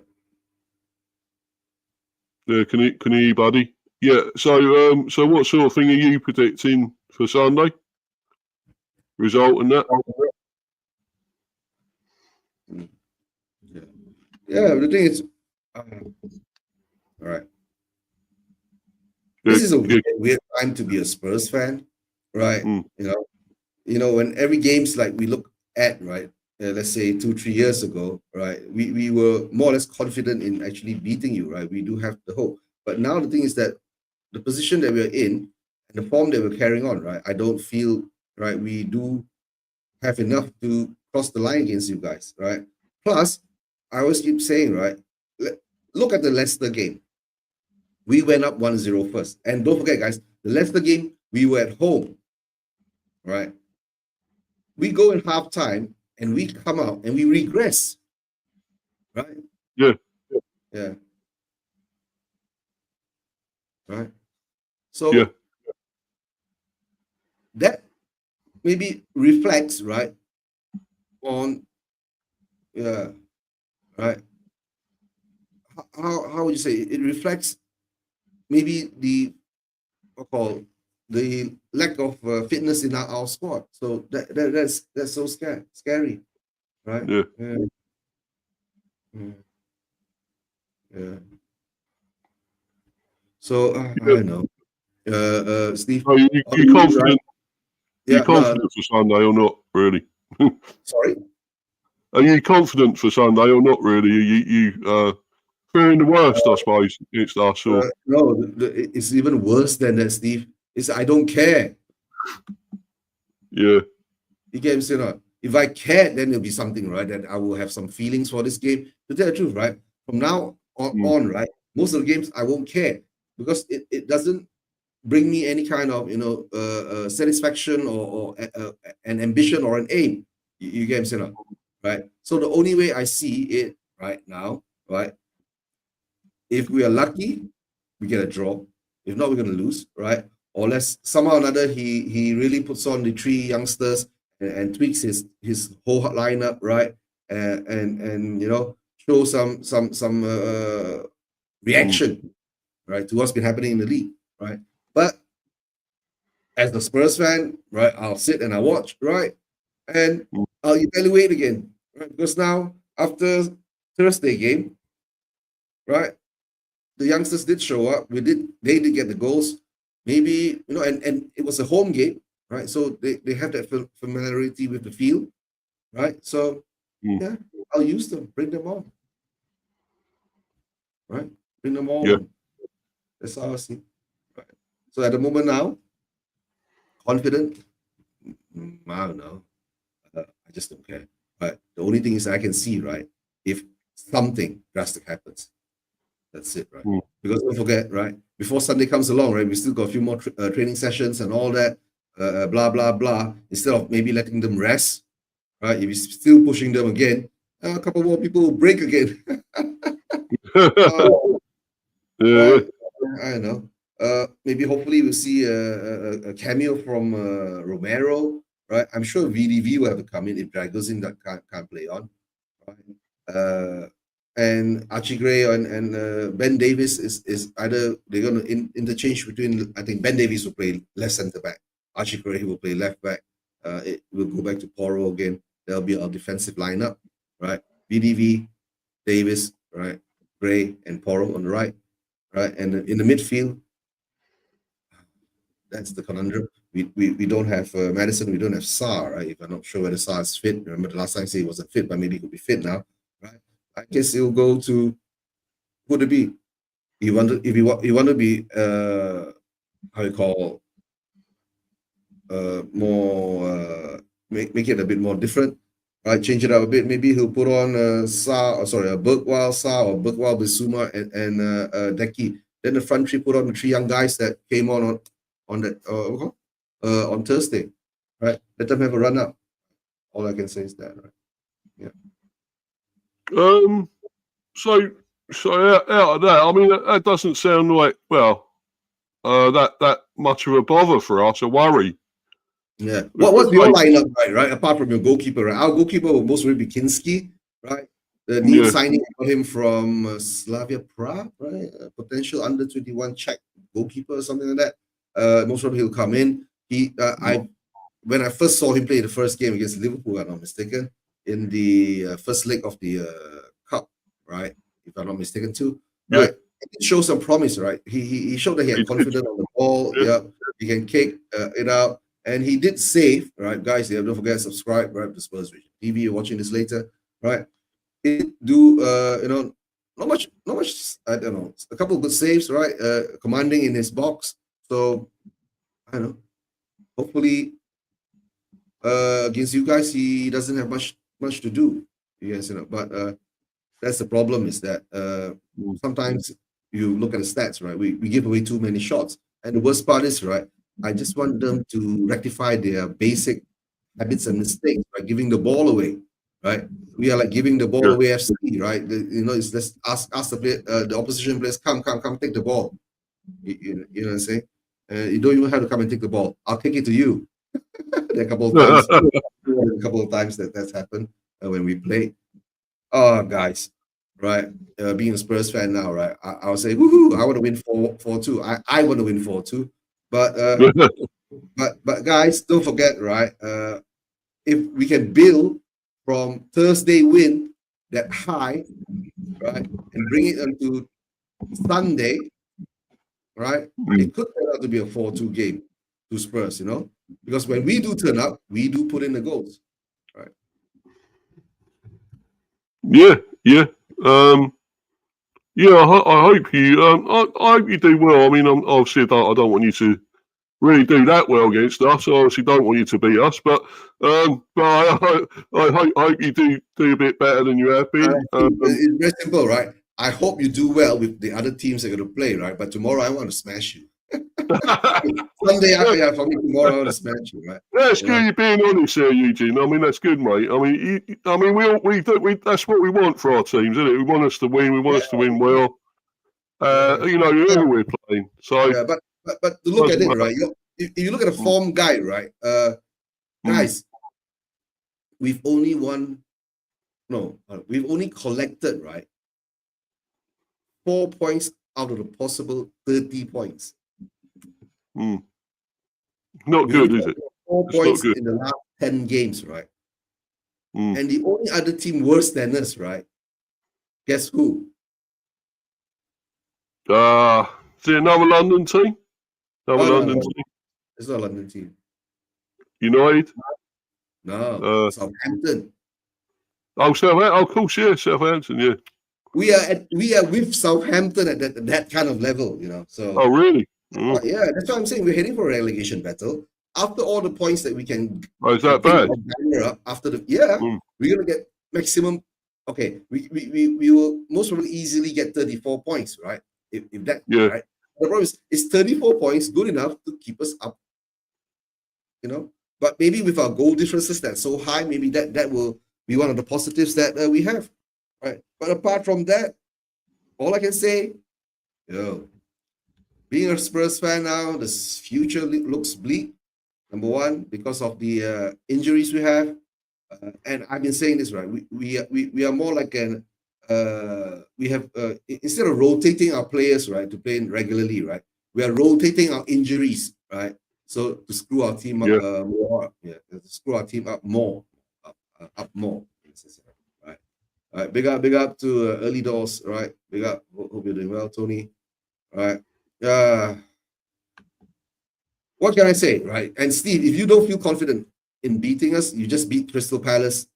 S1: Yeah, can hear you, buddy. Yeah. So what sort of thing are you predicting for Sunday? Result and that?
S2: Yeah. The thing is, all right. This is a weird time to be a Spurs fan, right? When every game's like we look at, right? Let's say 2-3 years ago, right? We were more or less confident in actually beating you, right? We do have the hope. But now the thing is that the position that we're in and the form that we're carrying on, right? I don't feel, right, we do have enough to cross the line against you guys, right? Plus, I always keep saying, right, look at the Leicester game. We went up 1-0 first. And don't forget, guys, the Leicester game, we were at home, right? We go in halftime and we come out and we regress, right?
S1: Yeah.
S2: Right. So that maybe reflects, right, on right. How would you say it reflects maybe the lack of fitness in our squad. So that's so scary, right?
S1: Yeah.
S2: Yeah. So I don't know, Steve.
S1: Are you confident?
S2: Right?
S1: Are you
S2: Yeah.
S1: confident for Sunday or not? Really?
S2: Sorry.
S1: Are you confident for Sunday or not? Really? Are you fearing the worst, I suppose, against us? Or
S2: No, it's even worse than that, Steve. It's I don't care.
S1: yeah.
S2: You get what I'm saying? If I cared, then it'll be something, right? That I will have some feelings for this game. To tell the truth, right? From now on, right? Most of the games I won't care because it doesn't bring me any kind of satisfaction or an ambition or an aim. You get what I'm saying? Right? So the only way I see it right now, right? If we are lucky, we get a draw. If not, we're gonna lose, right? Or unless somehow or another he really puts on the three youngsters and tweaks his whole lineup, right? And show some reaction, right, to what's been happening in the league, right? But as the Spurs fan, right, I'll sit and I watch, right, and I'll evaluate again, right? Because now after Thursday game, right, the youngsters did show up. They did get the goals. Maybe and it was a home game, right? So they have that familiarity with the field, right? So yeah, I'll use them, bring them on, right? Bring them all on. That's how I see. Right. So at the moment now, confident. I don't know. I just don't care. But the only thing is I can see, right? If something drastic happens, that's it, right? Because don't forget, right? Before Sunday comes along, right? We still got a few more training sessions and all that, blah blah blah. Instead of maybe letting them rest, right? If you're still pushing them again, a couple more people will break again. Right? I don't know. Maybe hopefully we'll see a cameo from Romero, right? I'm sure VDV will have to come in if Dragosin that can't play on, right? And Archie Gray and Ben Davis is either they're going to interchange between. I think Ben Davis will play left centre back. Archie Gray will play left back. It will go back to Poro again. There'll be our defensive lineup, right? VDV, Davis, right? Gray and Poro on the right, right? And in the midfield, that's the conundrum. We don't have Madison. We don't have Saar, right? If I'm not sure whether Saar is fit. Remember the last time I said he wasn't fit, but maybe he could be fit now, right? I guess he'll go to who would it be? You want to if you want to be how you call more make it a bit more different, right? Change it up a bit. Maybe he'll put on a Bergwall Sa or Bergwall Bissouma and Deki. Then the front three put on the three young guys that came on that on Thursday, right? Let them have a run up. All I can say is that, right? Yeah.
S1: So out of that, I mean, that doesn't sound like that much of a bother for us, a worry.
S2: Yeah. What's your lineup, right? Apart from your goalkeeper, right? Our goalkeeper will most probably be Kinski, right? The new signing got him from Slavia Prague, right? Potential under 21 Czech goalkeeper or something like that. Most probably he'll come in. When I first saw him play the first game against Liverpool, if I'm not mistaken, in the first leg of the cup, right? If I'm not mistaken too, right? It showed some promise, right? He showed that he had confidence on the ball. Yeah, he can kick it out. And he did save, right, guys? Yeah, don't forget to subscribe, right, to Spurs TV. You're watching this later, right? It not much. I don't know, a couple of good saves, right? Commanding in his box. So I don't know. Hopefully, against you guys, he doesn't have much to do. Yes, but that's the problem is that sometimes you look at the stats, right? We give away too many shots, and the worst part is, right, I just want them to rectify their basic habits and mistakes by giving the ball away, right? We are like giving the ball away FC, right? It's just ask the opposition players, come, take the ball. You know what I'm saying? You don't even have to come and take the ball. I'll take it to you. There are a couple of times that's happened when we play. Oh, guys, right? Being a Spurs fan now, right? I'll say, woohoo! I want to win 4-2. I want to win 4-2. But guys, don't forget, right? If we can build from Thursday win that high, right, and bring it onto Sunday, right, it could turn out to be a 4-2 game to Spurs, because when we do turn up, we do put in the goals, right?
S1: Yeah. I hope you. I hope you do well. I mean, obviously, I don't want you to really do that well against us. I obviously don't want you to beat us, but I hope you do a bit better than you have been.
S2: It's very simple, right? I hope you do well with the other teams that are going to play, right? But tomorrow I want to smash you. Someday, for me, tomorrow I want to smash you, right?
S1: That's good. You're being honest there, Eugene. I mean, that's good, mate. I mean, we that's what we want for our teams, isn't it? We want us to win. We want us to win well. Who we're playing. So,
S2: but to look at it, right? If you look at the form guide, right? Guys, we've only collected, right, 4 points out of the possible 30 points.
S1: Not good, is it?
S2: 4 points in the last 10 games, right? And the only other team worse than us, right? Guess who?
S1: Is it another London team? London team?
S2: It's not a London team.
S1: United?
S2: No, Southampton.
S1: Oh, Southampton. Of course, yeah, Southampton. Yeah.
S2: We are with Southampton at that kind of level, So.
S1: Oh, really?
S2: Yeah, that's why I'm saying we're heading for a relegation battle. After all the points that we can.
S1: Oh, is that bad?
S2: Up after we're gonna get maximum. Okay, we will most probably easily get 34 points, right? If that, right? The problem is 34 points good enough to keep us up? But maybe with our goal differences that's so high, maybe that will be one of the positives that we have, right? But apart from that, all I can say, being a Spurs fan now, the future looks bleak. Number one, because of the injuries we have, and I've been saying this, right? We are more like we have instead of rotating our players, right, to play regularly, right, we are rotating our injuries, right, so to screw our team up more, to screw our team up more, right. All right, big up to early doors, right? Big up. Hope you're doing well, Tony. All right. What can I say, right? And Steve, if you don't feel confident in beating us, you just beat Crystal Palace.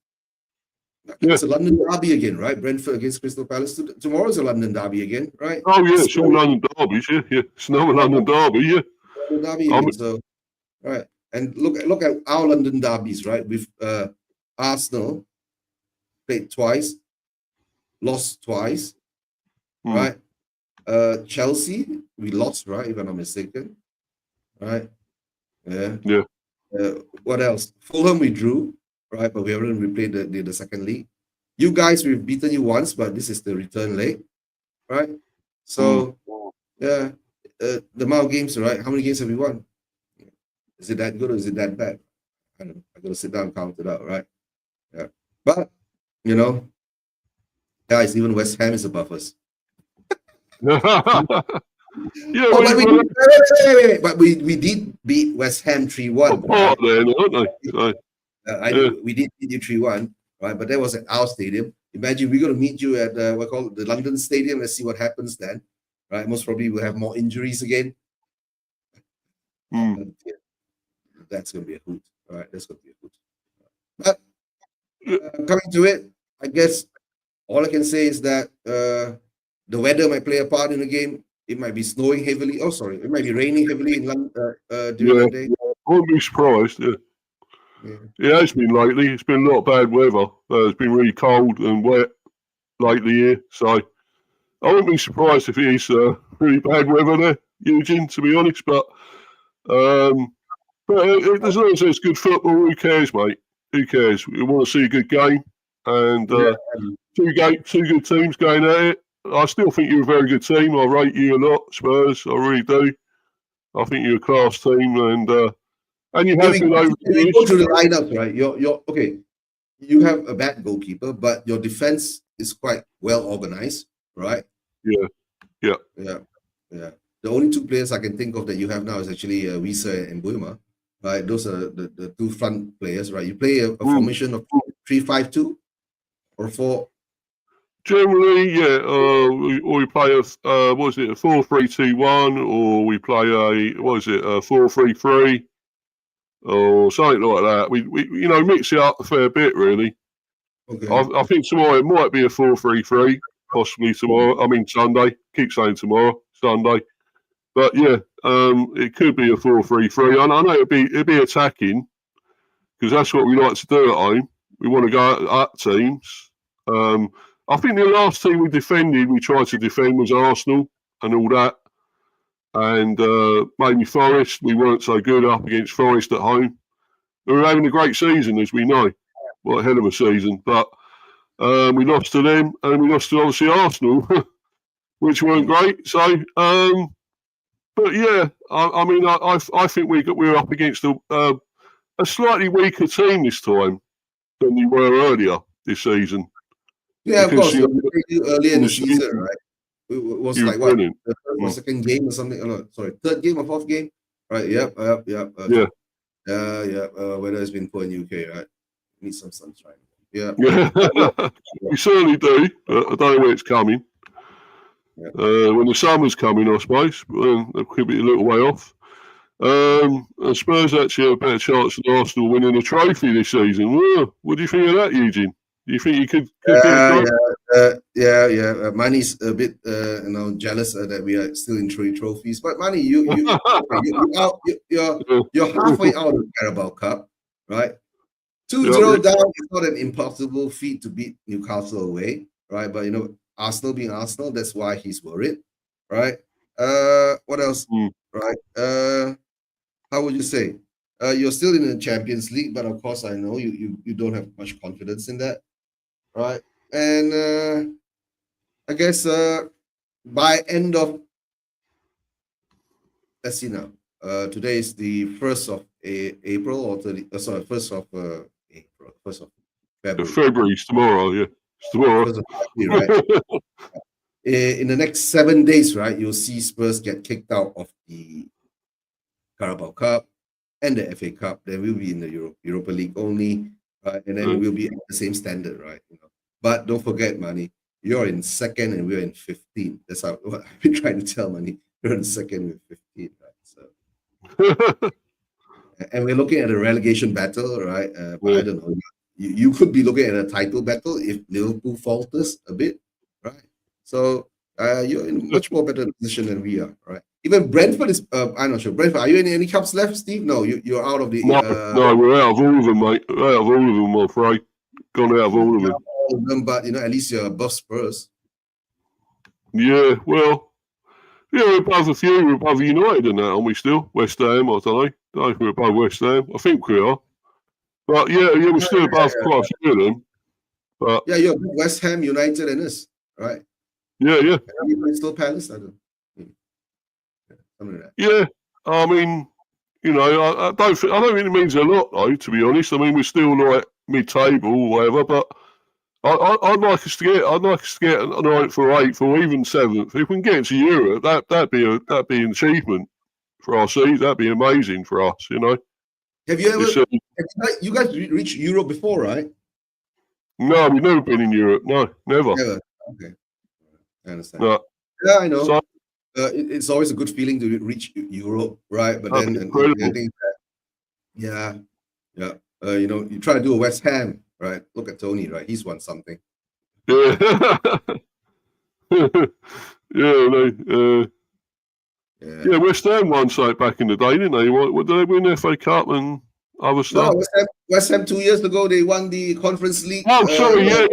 S2: It's a London derby again, right? Brentford against Crystal Palace. Tomorrow's a London derby again, right?
S1: Oh yeah, it's all London derbies, yeah. It's another London derby, yeah.
S2: London derby again, so right. And look at our London derbies, right? With Arsenal played twice, lost twice, right? Chelsea, we lost, right? If I'm not mistaken, right? Yeah. What else? Fulham, we drew, right? But we haven't replayed the second league. You guys, we've beaten you once, but this is the return leg, right? So, the amount of games, right? How many games have we won? Is it that good or is it that bad? I don't know. I gotta sit down and count it out, right? Yeah. But guys, even West Ham is above us. But we did beat West Ham 3-1. We did beat you 3-1, right? But that was at our stadium. Imagine we're going to meet you at the London Stadium. Let's see what happens then, right? Most probably we'll have more injuries again. That's going to be a hoot, all right? That's going to be a hoot. But coming to it, I guess all I can say is that the weather might play a part in the game. It might be snowing heavily. Oh, sorry. It might be raining heavily in London during that day.
S1: I wouldn't be surprised. It has been lately. It's been a lot of bad weather. It's been really cold and wet lately here. So I wouldn't be surprised if it is really bad weather there, Eugene, to be honest. But as long as it's good football, who cares, mate? Who cares? We want to see a good game. And two good teams going at it. I still think you're a very good team. I rate you a lot, Spurs. I really do. I think you're a class team, and you have been over the years.
S2: Go through the lineups, right? You're okay. You have a bad goalkeeper, but your defense is quite well organized, right?
S1: Yeah.
S2: The only two players I can think of that you have now is actually Wisa and Buima, right? Those are the two front players, right? You play a formation of 3-5-2 or 4.
S1: Generally, yeah. We play a 4-3-2-1, or we play a 4-3-3, or something like that. We mix it up a fair bit, really.
S2: Okay.
S1: I think tomorrow it might be a 4-3-3, possibly tomorrow. I mean Sunday. Keep saying tomorrow, Sunday. But yeah, it could be a 4-3-3. I know it'd be attacking, because that's what we like to do at home. We want to go at teams. I think the last team we tried to defend was Arsenal and all that. And maybe Forest, we weren't so good up against Forest at home. We were having a great season, as we know. What a hell of a season. But we lost to them, and we lost to, obviously, Arsenal, which weren't great. So, but yeah, I think we're up against a slightly weaker team this time than we were earlier this season.
S2: Yeah, because, of course. Earlier in the season, right? It was like what?
S1: Brilliant.
S2: The third or second game or something? Oh, no, sorry, third game or fourth game? Right? Yep.
S1: Yeah.
S2: Weather has been poor in UK, right? Need some sunshine. Yeah.
S1: We certainly do. I don't know where it's coming. Yeah. When the summer's coming, I suppose, but it could be a little way off. Spurs actually have a better chance than Arsenal winning a trophy this season. What do you think of that, Eu Jin? Do you think you could get a
S2: trophy? Manny's a bit, jealous that we are still in 3 trophies. But Manny, you're halfway out of the Carabao Cup, right? 2-0 down is not an impossible feat to beat Newcastle away, right? But Arsenal being Arsenal, that's why he's worried, right? What else? Right? How would you say? You're still in the Champions League, but of course I know you don't have much confidence in that, right? And I guess by end of, let's see now. Today is the 1st of April, or 1st of April, 1st of February.
S1: February's tomorrow, yeah. It's tomorrow. 1st of February,
S2: right? In the next 7 days, right, you'll see Spurs get kicked out of the Carabao Cup and the FA Cup. Then we'll be in the Europa League only, right? And then we'll be at the same standard, right? But don't forget, Manny, you're in 2nd and we're in 15th. That's what I've been trying to tell Manny. You're in 2nd with 15th, right? So, and we're looking at a relegation battle, right? But I don't know. You could be looking at a title battle if Liverpool falters a bit, right? So you're in a much more better position than we are, right? Even Brentford is, I'm not sure. Brentford, are you in any cups left, Steve? No, you're out of the...
S1: No, we're out of all of them, mate. Out of all of them, I'm afraid. Gone out of all of them.
S2: All of them, but, at least you're above Spurs.
S1: Yeah, well, we're above a few. We're above United and that, aren't we still? West Ham, I don't know. I don't know if we're above West Ham. I think we are. But, we're still above quite a few of them. But,
S2: yeah, you're West Ham, United and us, right?
S1: Yeah.
S2: Still Palace, I don't know.
S1: Yeah, I mean, I don't think it means a lot, though, to be honest. I mean, we're still like mid-table or whatever, but I'd like us to get a 9th or 8th or even 7th. If we can get into Europe, that'd be an achievement for our season. That'd be amazing for us,
S2: Have you ever? You guys reached Europe before, right?
S1: No, we've never been in Europe. No, never.
S2: Okay, I understand.
S1: No.
S2: Yeah, I know. So, it's always a good feeling to reach Europe, right? But then, you try to do a West Ham, right? Look at Tony, right? He's won something.
S1: Yeah. West Ham won so back in the day, didn't they? What did they win the FA Cup and other stuff?
S2: No, West Ham 2 years ago they won the Conference League.
S1: Oh, sorry, yeah.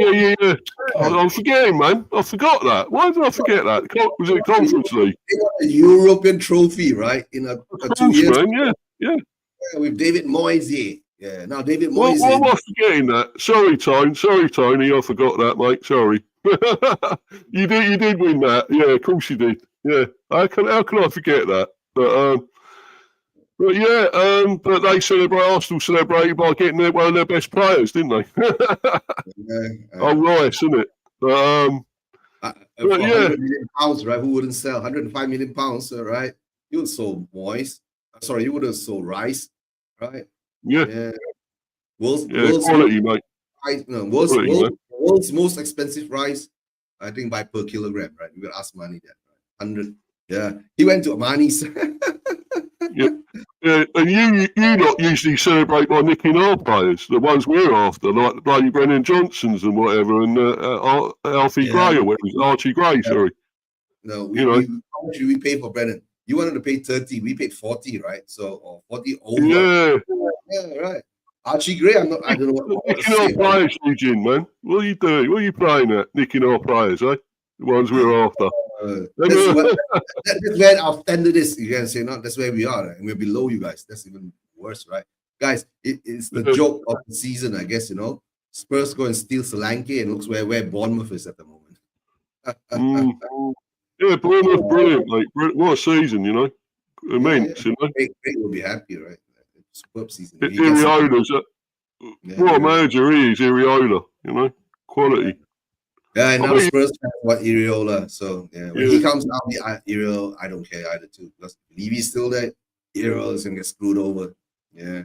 S1: I'm forgetting, man. I forgot that. Why did I forget that? Was it Conference League?
S2: They won a European trophy, right? In a 2 years.
S1: Man, yeah.
S2: With David Moyes. Yeah, now David Moyes.
S1: Why am I forgetting that? Sorry, Tony. I forgot that, mate. Sorry. You did win that. Yeah, of course you did. Yeah. How can I forget that? But Arsenal celebrated by getting one of their best players, didn't they? Rice, isn't it?
S2: £100 million, right? Who wouldn't sell £105 million, right? You would have sold Moyes. Sorry, you would have sold Rice, right?
S1: Yeah.
S2: World's
S1: quality, mate.
S2: World's most expensive rice I think by per kilogram, right? We will ask Mani that. Right? 100. Yeah, he went to Mani's.
S1: Yeah. Yeah, and you lot usually celebrate by nicking our players, the ones we're after, like the bloody Brennan Johnsons and whatever, and Alfie Gray or whatever, Archie Gray, sorry.
S2: No, how much did we pay for Brennan? You wanted to pay 30, we paid 40, right? So, or 40 over. Yeah, right. Archie Gray, I don't know what
S1: nicking our players, Eu Jin, man. What are you doing? What are you playing at? Nicking our players, eh? The ones we're after.
S2: That's where our standard is. You can say, no, that's where we are, right? And we're below you guys. That's even worse, right? Guys, it's the joke of the season, I guess, Spurs go and steal Solanke and looks where Bournemouth is at the moment.
S1: Yeah, Bournemouth, brilliant, mate. What a season, immense,
S2: Great will be happy, right? Superb season.
S1: Iriola's what a manager he is, Iriola, quality.
S2: Yeah, and now Spurs fans want Iriola. So when he comes out, Iriola, I don't care either too. Because Levy's still there, Iriola is gonna get screwed over. Yeah.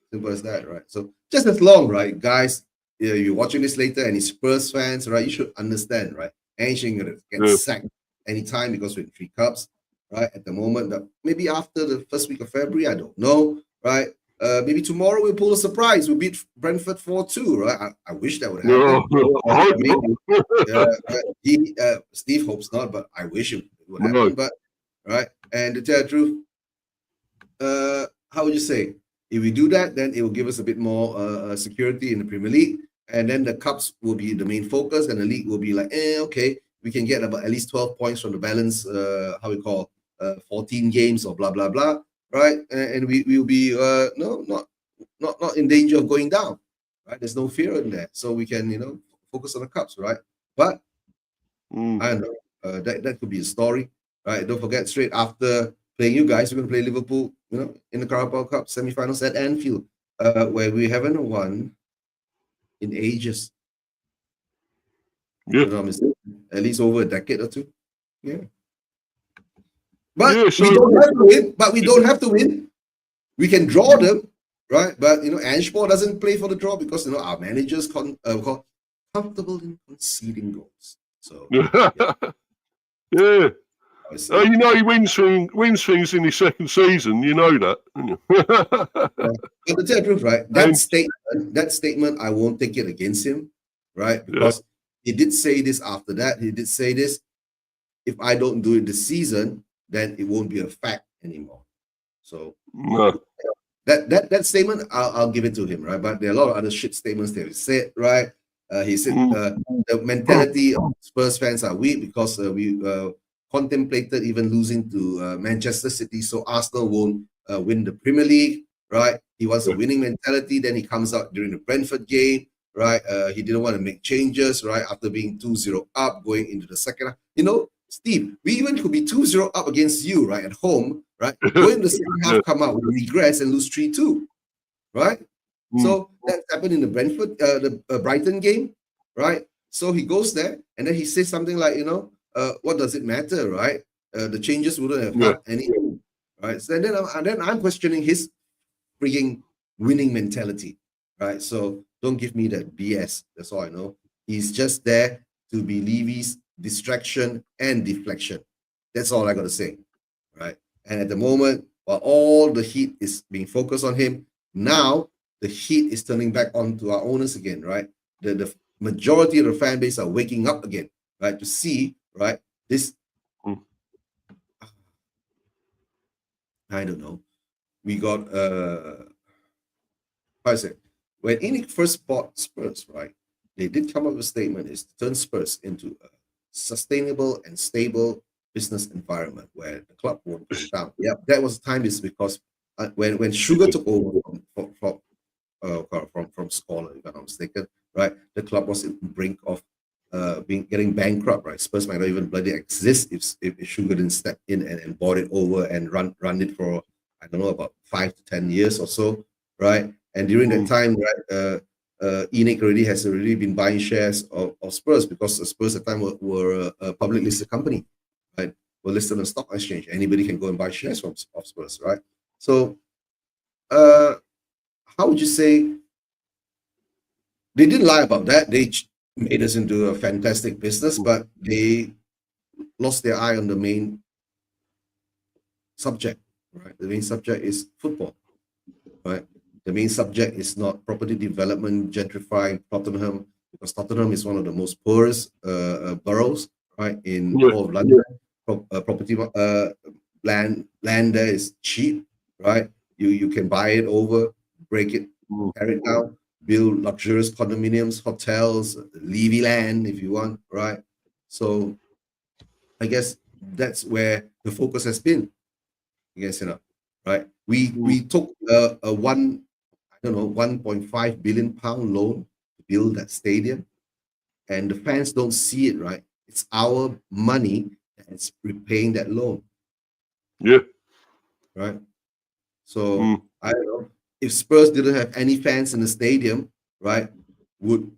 S2: Simple as that, right? So just as long, right, guys, you're watching this later and it's Spurs fans, right? You should understand, right? Ain't gonna get sacked anytime because we're in 3 cups, right? At the moment, maybe after the first week of February, I don't know, right? Maybe tomorrow we'll pull a surprise. We'll beat Brentford 4-2, right? I wish that would happen. Steve hopes not, but I wish it would happen. But right, and to tell the truth, how would you say? If we do that, then it will give us a bit more security in the Premier League, and then the cups will be the main focus, and the league will be like, okay, we can get about at least 12 points from the balance. 14 games or blah blah blah. Right, and we will be not in danger of going down, right? There's no fear in there, so we can focus on the cups, right? But I don't know, that could be a story, right? Don't forget, straight after playing you guys, we're going to play Liverpool, in the Carabao Cup semi-finals at Anfield, where we haven't won in ages.
S1: Yeah,
S2: at least over a decade or two. Yeah. But we don't have to win. But we don't have to win. We can draw them, right? But Anspor doesn't play for the draw because our managers comfortable in conceding goals. So
S1: yeah. He wins things in his second season. You know that.
S2: But to tell the truth, right? That statement, I won't take it against him, right? Because he did say this after that. He did say this: if I don't do it this season, then it won't be a fact anymore. So that statement, I'll give it to him, right? But there are a lot of other shit statements that he said, right? He said the mentality of Spurs fans are weak because we contemplated even losing to Manchester City, so Arsenal won't win the Premier League, right? He wants a winning mentality. Then he comes out during the Brentford game, right? He didn't want to make changes, right? After being 2-0 up, going into the second half. Steve, we even could be 2-0 up against you, right, at home, right? Go in the second half, come out, we regress and lose 3-2, right? So that happened in the Brentford, the Brighton game, right? So he goes there and then he says something like, what does it matter, right? The changes wouldn't have helped anything, right? So then I'm questioning his freaking winning mentality, right? So don't give me that BS. That's all I know. He's just there to be Levy's distraction and deflection. That's all I got to say, right? And at the moment, while all the heat is being focused on him, now the heat is turning back onto our owners again, right? The majority of the fan base are waking up again, right? To see, right, this, I don't know. We got, how I say, when ENIC first bought Spurs, right, they did come up with a statement is to turn Spurs into a sustainable and stable business environment where the club won't go down. Yeah, that was the time is because when Sugar took over from Scholar, if I'm not mistaken, right, the club was in the brink of getting bankrupt, right? Spurs might not even bloody exist if Sugar didn't step in and bought it over and run it for, I don't know, about 5 to 10 years or so, right? And during that time, right, ENIC has already been buying shares of Spurs because the Spurs at the time were a public listed company, right? Were listed on the stock exchange. Anybody can go and buy shares of Spurs, right? So, how would you say they didn't lie about that? made us into a fantastic business, but they lost their eye on the main subject, right? The main subject is football, right? The main subject is not property development, gentrifying Tottenham, because Tottenham is one of the most poorest boroughs, right, in whole of London. Property land there is cheap, right? You can buy it over, break it, tear it down, build luxurious condominiums, hotels, Levy land if you want, right? So I guess that's where the focus has been. I guess, right? We took a 1.5 billion pound loan to build that stadium, and the fans don't see it, right? It's our money that's repaying that loan.
S1: Yeah.
S2: Right. So I don't know, if Spurs didn't have any fans in the stadium, right? Would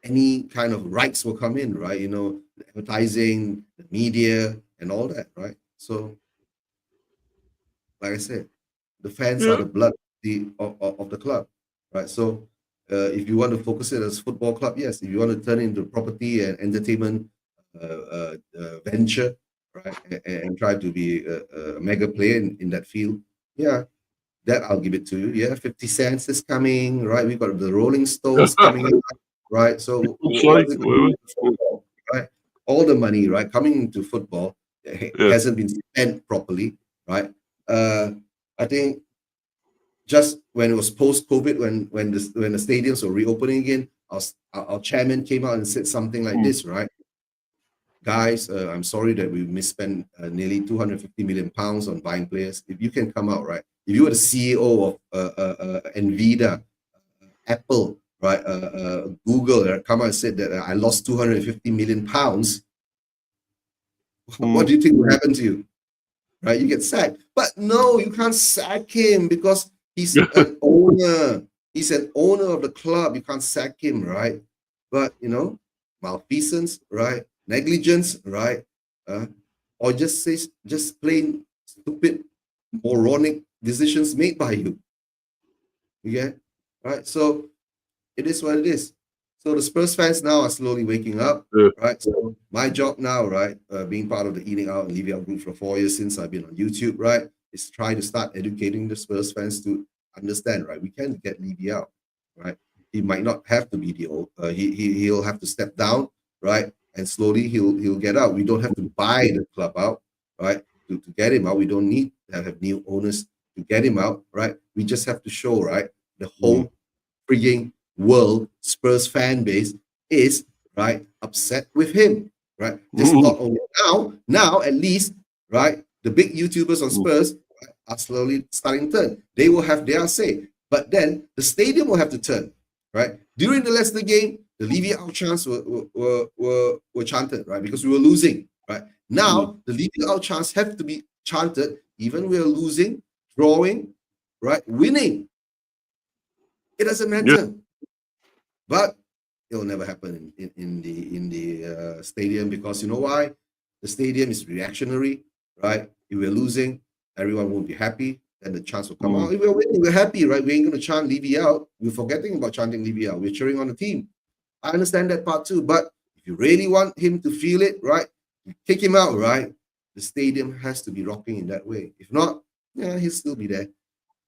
S2: any kind of rights will come in, right? The advertising, the media, and all that, right? So, like I said, the fans are the blood of the club, right? So, if you want to focus it as football club, yes. If you want to turn it into property and entertainment venture, right, and try to be a mega player in that field, yeah, that I'll give it to you. Yeah, 50 Cents is coming, right? We've got the Rolling Stones coming in, right? So what's it going to do for football, right? All the money, right, coming into football hasn't been spent properly, right? I think just when it was post-COVID, when the stadiums were reopening again, our chairman came out and said something like this, right? Guys, I'm sorry that we misspent nearly 250 million pounds on buying players. If you can come out, right? If you were the CEO of Nvidia, Apple, right, Google, come out and said that I lost 250 million pounds, what do you think will happen to you? Right? You get sacked. But no, you can't sack him because he's an owner. He's an owner of the club. You can't sack him, right? But, malfeasance, right? Negligence, right? Or just plain stupid, moronic decisions made by you. You get? Right? So it is what it is. So the Spurs fans now are slowly waking up, right? So my job now, right, being part of the Eating Out and Leaving Out group for 4 years since I've been on YouTube, right, is trying to start educating the Spurs fans to understand, right, we can get Levy out, right? He might not have to be he'll have to step down, right, and slowly he'll get out. We don't have to buy the club out, right, to get him out. We don't need to have new owners to get him out, right? We just have to show, right, the whole frigging world Spurs fan base is, right, upset with him, right? Just not only now at least, right, the big YouTubers on Spurs are slowly starting to turn. They will have their say, but then the stadium will have to turn, right? During the Leicester game, the Levy out chants were chanted, right, because we were losing, right? Now the Levy out chants have to be chanted even we are losing, drawing, right, winning. It doesn't matter. But it'll never happen in the stadium, because you know why? The stadium is reactionary, right? If we're losing, everyone won't be happy. Then the chants will come out. If we're winning, we're happy, right? We ain't going to chant Levy out. We're forgetting about chanting Levy out. We're cheering on the team. I understand that part too. But if you really want him to feel it, right, kick him out, right? The stadium has to be rocking in that way. If not, yeah, he'll still be there.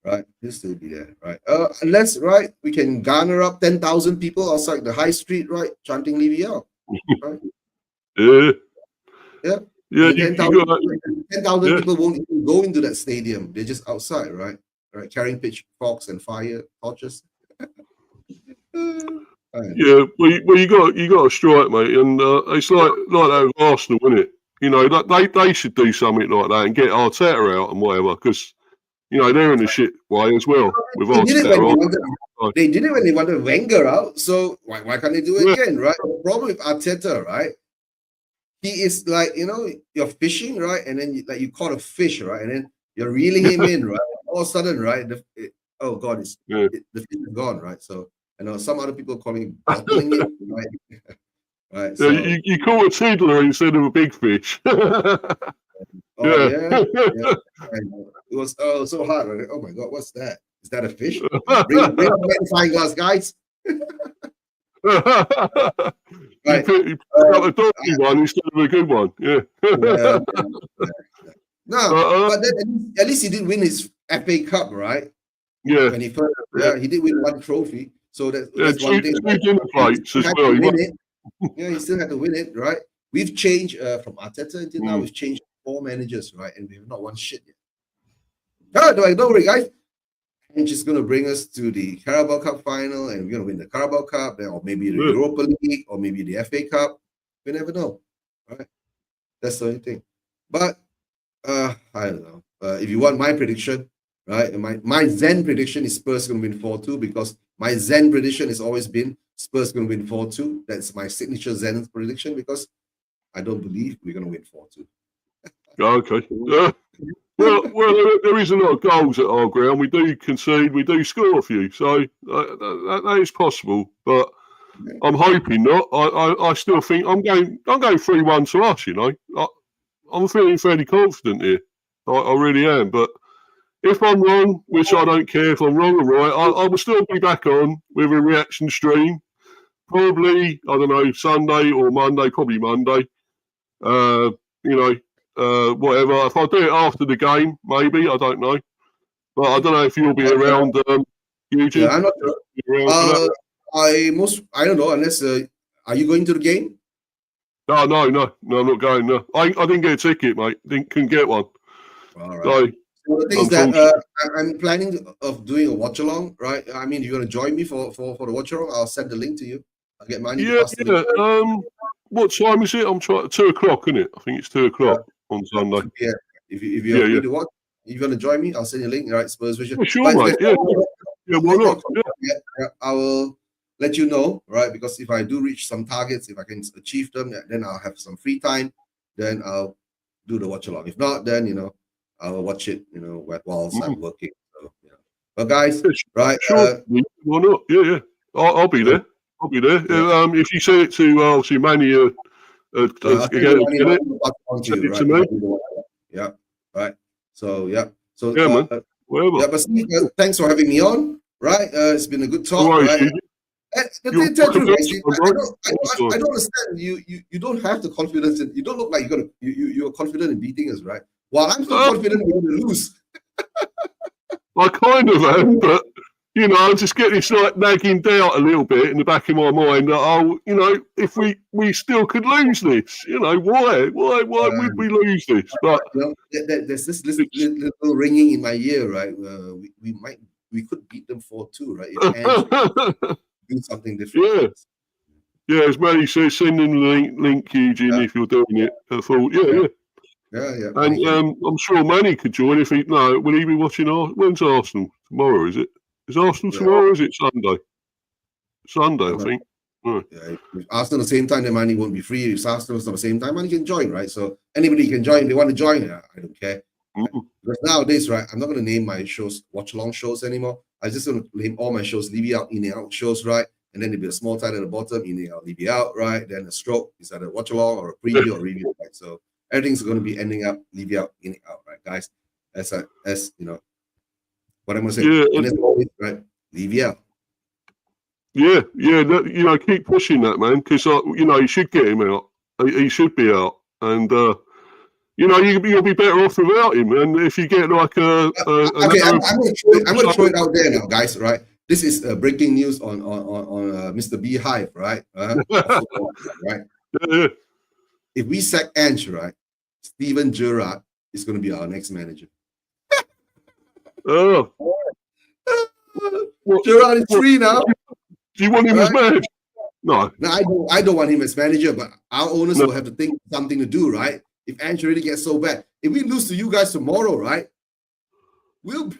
S2: Right, he'll still be there, right? Unless, right, we can garner up 10,000 people outside the high street, right, chanting Levy out, right? Yeah. 10,000 people won't even go into that stadium. They're just outside, right? Right, carrying pitchforks and fire torches.
S1: Yeah, well, you got to strike, mate, and it's like that with Arsenal, isn't it? They should do something like that and get Arteta out and whatever, because they're in the shit way as well.
S2: They did it when they wanted Wenger out, so why can't they do it again, right? The problem with Arteta, right? He is like, you're fishing, right? And then you caught a fish, right? And then you're reeling him in, right? All of a sudden, right? The fish is gone, right? So I know some other people calling it bottling it, right? Right. So
S1: you caught a tiddler instead of a big fish.
S2: Yeah. It was so hard, right? Oh my God, what's that? Is that a fish? Bring the magnifying glass, guys.
S1: You picked up a dodgy one instead of a good one. Yeah.
S2: No, but then at least he did win his FA Cup, right?
S1: Yeah.
S2: When he first, he did win one trophy. So that's one thing.
S1: Two dinner plates as well.
S2: He still had to win it, right? We've changed from Arteta until now. We've changed 4 managers, right? And we have not won shit yet. Don't worry, guys. And just going to bring us to the Carabao Cup final, and we're going to win the Carabao Cup, or maybe the Europa League, or maybe the FA Cup. We never know, right? That's the only thing. But I don't know. If you want my prediction, right? My Zen prediction is Spurs going to win 4-2, because my Zen prediction has always been Spurs going to win 4-2. That's my signature Zen prediction, because I don't believe we're going to win 4-2.
S1: Okay. Well, there is a lot of goals at our ground. We do concede, we do score a few, so that is possible. But I'm hoping not. I still think I'm going 3-1 to us. You know, I'm feeling fairly confident here. I really am. But if I'm wrong, which I don't care if I'm wrong or right, I will still be back on with a reaction stream. Probably, I don't know, Sunday or Monday. Probably Monday. You know. Whatever. If I do it after the game, maybe, I don't know. But I don't know if you'll be around, Eu Jin.
S2: Yeah, I'm not sure. I don't know, unless are you going to the game?
S1: No, I'm not going. No, I didn't get a ticket, mate. Couldn't get one.
S2: All right. So the thing is that I'm planning of doing a watch along, right? I mean, you're going to join me for the watch along. I'll send the link to you. I'll get money.
S1: Yeah. What time is it? I'm trying. 2:00, isn't it? I think it's 2:00 on Sunday.
S2: Yeah. If you're free to watch, if you're going to join me, I'll send you a link. All right, Spurs Vision.
S1: Sure, mate. Yeah. Why not?
S2: I will let you know, right? Because if I do reach some targets, if I can achieve them, then I'll have some free time. Then I'll do the watch along. If not, then I'll watch it, whilst I'm working. So, But guys, right?
S1: Sure. Why not? Yeah. I'll be there. I'll be there. Yeah. If you send it to obviously Manny, send it to me.
S2: Yeah. Right. So yeah. So
S1: man. Whatever.
S2: Yeah, but Steve, thanks for having me on. Right. It's been a good talk. Right. I don't understand. You don't have the confidence. You don't look like you're confident in beating us, right? While I'm still confident we're going to lose.
S1: I kind of am, but I'm just getting this nagging doubt a little bit in the back of my mind that if we still could lose this, why would we lose this? But
S2: there's this little ringing in my ear, right? We could beat them 4-2, right? If do something different.
S1: Yeah. As Manny says, send in the link, Eu Jin, if you're doing it. I thought,
S2: Yeah.
S1: And I'm sure Manny could join if he. No, will he be watching? When's Arsenal? Tomorrow, is it? Is Arsenal tomorrow or is it Sunday? Sunday, I think.
S2: Yeah, if Arsenal at the same time, then Manny won't be free. If Arsenal's at the same time, Manny can join, right? So anybody can join. If they want to join, I don't care. Because nowadays, right, I'm not going to name my shows watch-along shows anymore. I'm just going to name all my shows leave you out, in and out shows, right? And then there'll be a small title at the bottom, in and out, leave you out, right? Then a stroke is either watch-along or a preview or review, right? So everything's going to be ending up, leave you out, in and out, right, guys? As what I'm going to say.
S1: Yeah,
S2: and as always, right? Leave you out.
S1: Yeah. Keep pushing that, man, because you should get him out. He should be out, and you'll be better off without him. And if you get like I'm going
S2: to throw it out there now, guys. Right? This is breaking news on Mr. Beehive, right? Right.
S1: Yeah.
S2: If we sack Ange, right, Steven Gerrard is going to be our next manager.
S1: Oh.
S2: Gerrard is free now.
S1: Do you want him as manager? No,
S2: I don't want him as manager, but our owners will have to think something to do, right? If Ange really gets so bad, if we lose to you guys tomorrow, right, we'll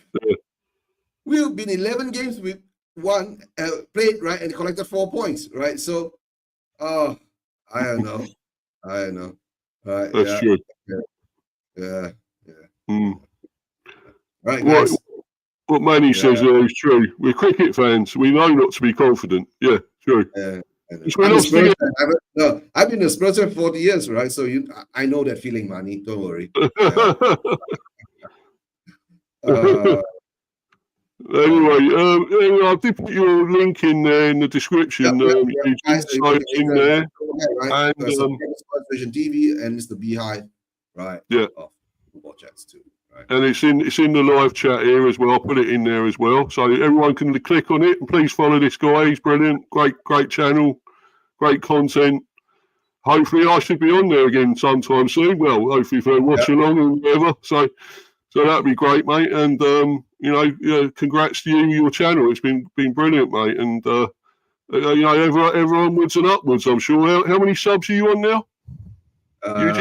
S2: be in 11 games with one played, right, and collected 4 points, right? So, I don't know. Right?
S1: That's true.
S2: Yeah.
S1: Right, guys. What Manny says there is true. We're cricket fans. We know not to be confident. Yeah, true.
S2: I've been a Spurs fan for 40 years, right? So I know that feeling, Manny. Don't worry.
S1: Anyway, I did put your link in there in the description.
S2: Guys,
S1: so it's in there.
S2: Right? And SPURSUASIANTV and Mr. Beehive, right?
S1: Yeah.
S2: Of football chats too. Right.
S1: And it's in the live chat here as well. I'll put it in there as well, so everyone can click on it. And please follow this guy. He's brilliant. Great channel. Great content. Hopefully, I should be on there again sometime soon. Well, hopefully, if they watch along or whatever. So that'd be great, mate. And congrats to you, your channel. It's been brilliant, mate. And ever onwards and upwards. I'm sure. How many subs are you on now?
S2: I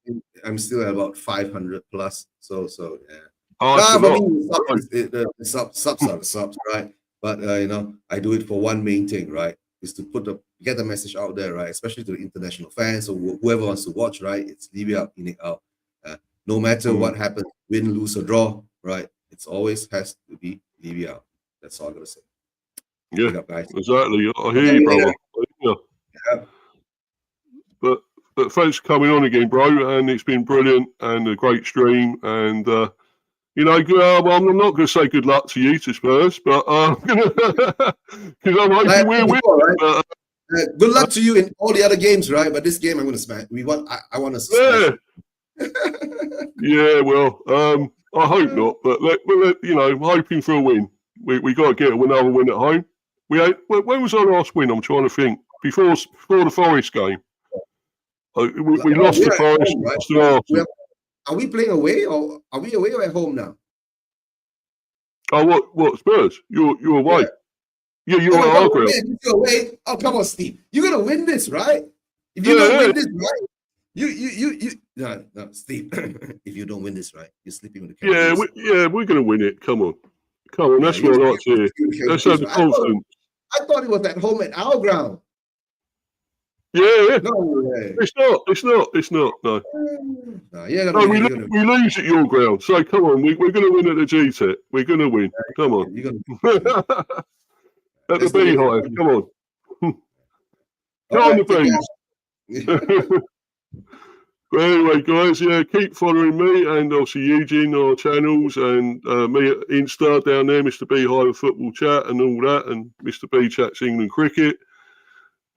S2: think I'm still at about 500 plus. So yeah. The subs are the subs, right? But I do it for one main thing, right? Is to get the message out there, right? Especially to the international fans or whoever wants to watch, right? It's leave it out, in it out. No matter what happens, win, lose, or draw, right? It's always has to be leave it out. That's all I'm gonna say.
S1: Yeah,
S2: up, guys.
S1: Exactly. I hear you, brother. Yeah. But thanks for coming on again, bro. And it's been brilliant and a great stream. And I'm not going to say good luck to you, to Spurs, but because I'm hoping we'll win.
S2: Right? Good luck to you in all the other games, right? But this game, I'm going to smash. I want to smash.
S1: Yeah, well, I hope not. But I'm hoping for a win. We got to get another win at home. When was our last win? I'm trying to think. Before the Forest game. We lost the Forest.
S2: Right? Are we playing away or are we away or at home now?
S1: Oh, what Spurs? You're away. Yeah, you're at our ground.
S2: You're away. Oh, come on, Steve. You're gonna win this, right? If you don't win this, right? No, Steve. If you don't win this, right, you're sleeping with the
S1: we're gonna win it. Come on. That's what I like to hear. Let's have the confidence.
S2: I thought it was at home at our ground.
S1: Yeah.
S2: No way.
S1: It's not. No. We lose at your ground. So come on, we're going to win at the GTEC. We're going to win. Come on. At the Beehive. Come on. Come on, the Bees. But anyway, guys, keep following me and also Eu Jin, our channels, and me at Insta down there, Mr. Beehive Football Chat and all that, and Mr. B Chats England Cricket.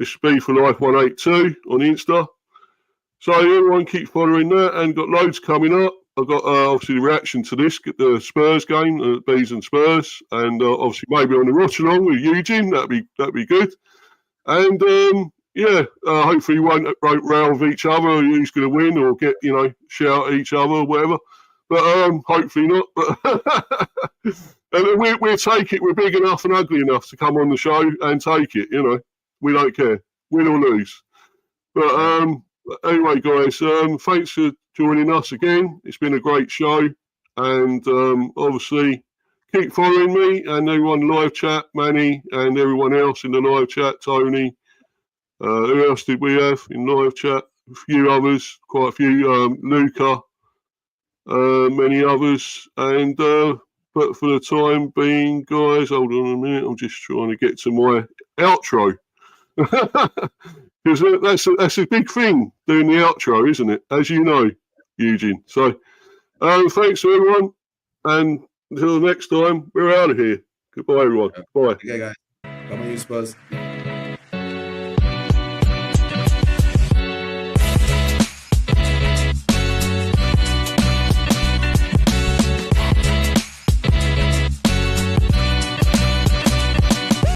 S1: Mr. B for Life 182 on Insta. So everyone keep following that, and got loads coming up. I've got obviously the reaction to this, the Spurs game, Bees and Spurs, and obviously maybe on the watch along with Eu Jin. That'd be good. And hopefully we won't row with each other who's going to win or get shout at each other or whatever. But hopefully not. But and we'll take it. We're big enough and ugly enough to come on the show and take it. We don't care, win or lose. But anyway, guys, thanks for joining us again. It's been a great show. And obviously, keep following me and everyone live chat, Manny and everyone else in the live chat, Tony. Who else did we have in live chat? A few others, quite a few, Luca, many others. And but for the time being, guys, hold on a minute. I'm just trying to get to my outro. Because that's a big thing, doing the outro, isn't it? As you know, Eu Jin. So thanks to everyone, and until the next time, we're out of here. Goodbye, everyone. Bye.
S2: Okay, guys. Come on, you Spurs.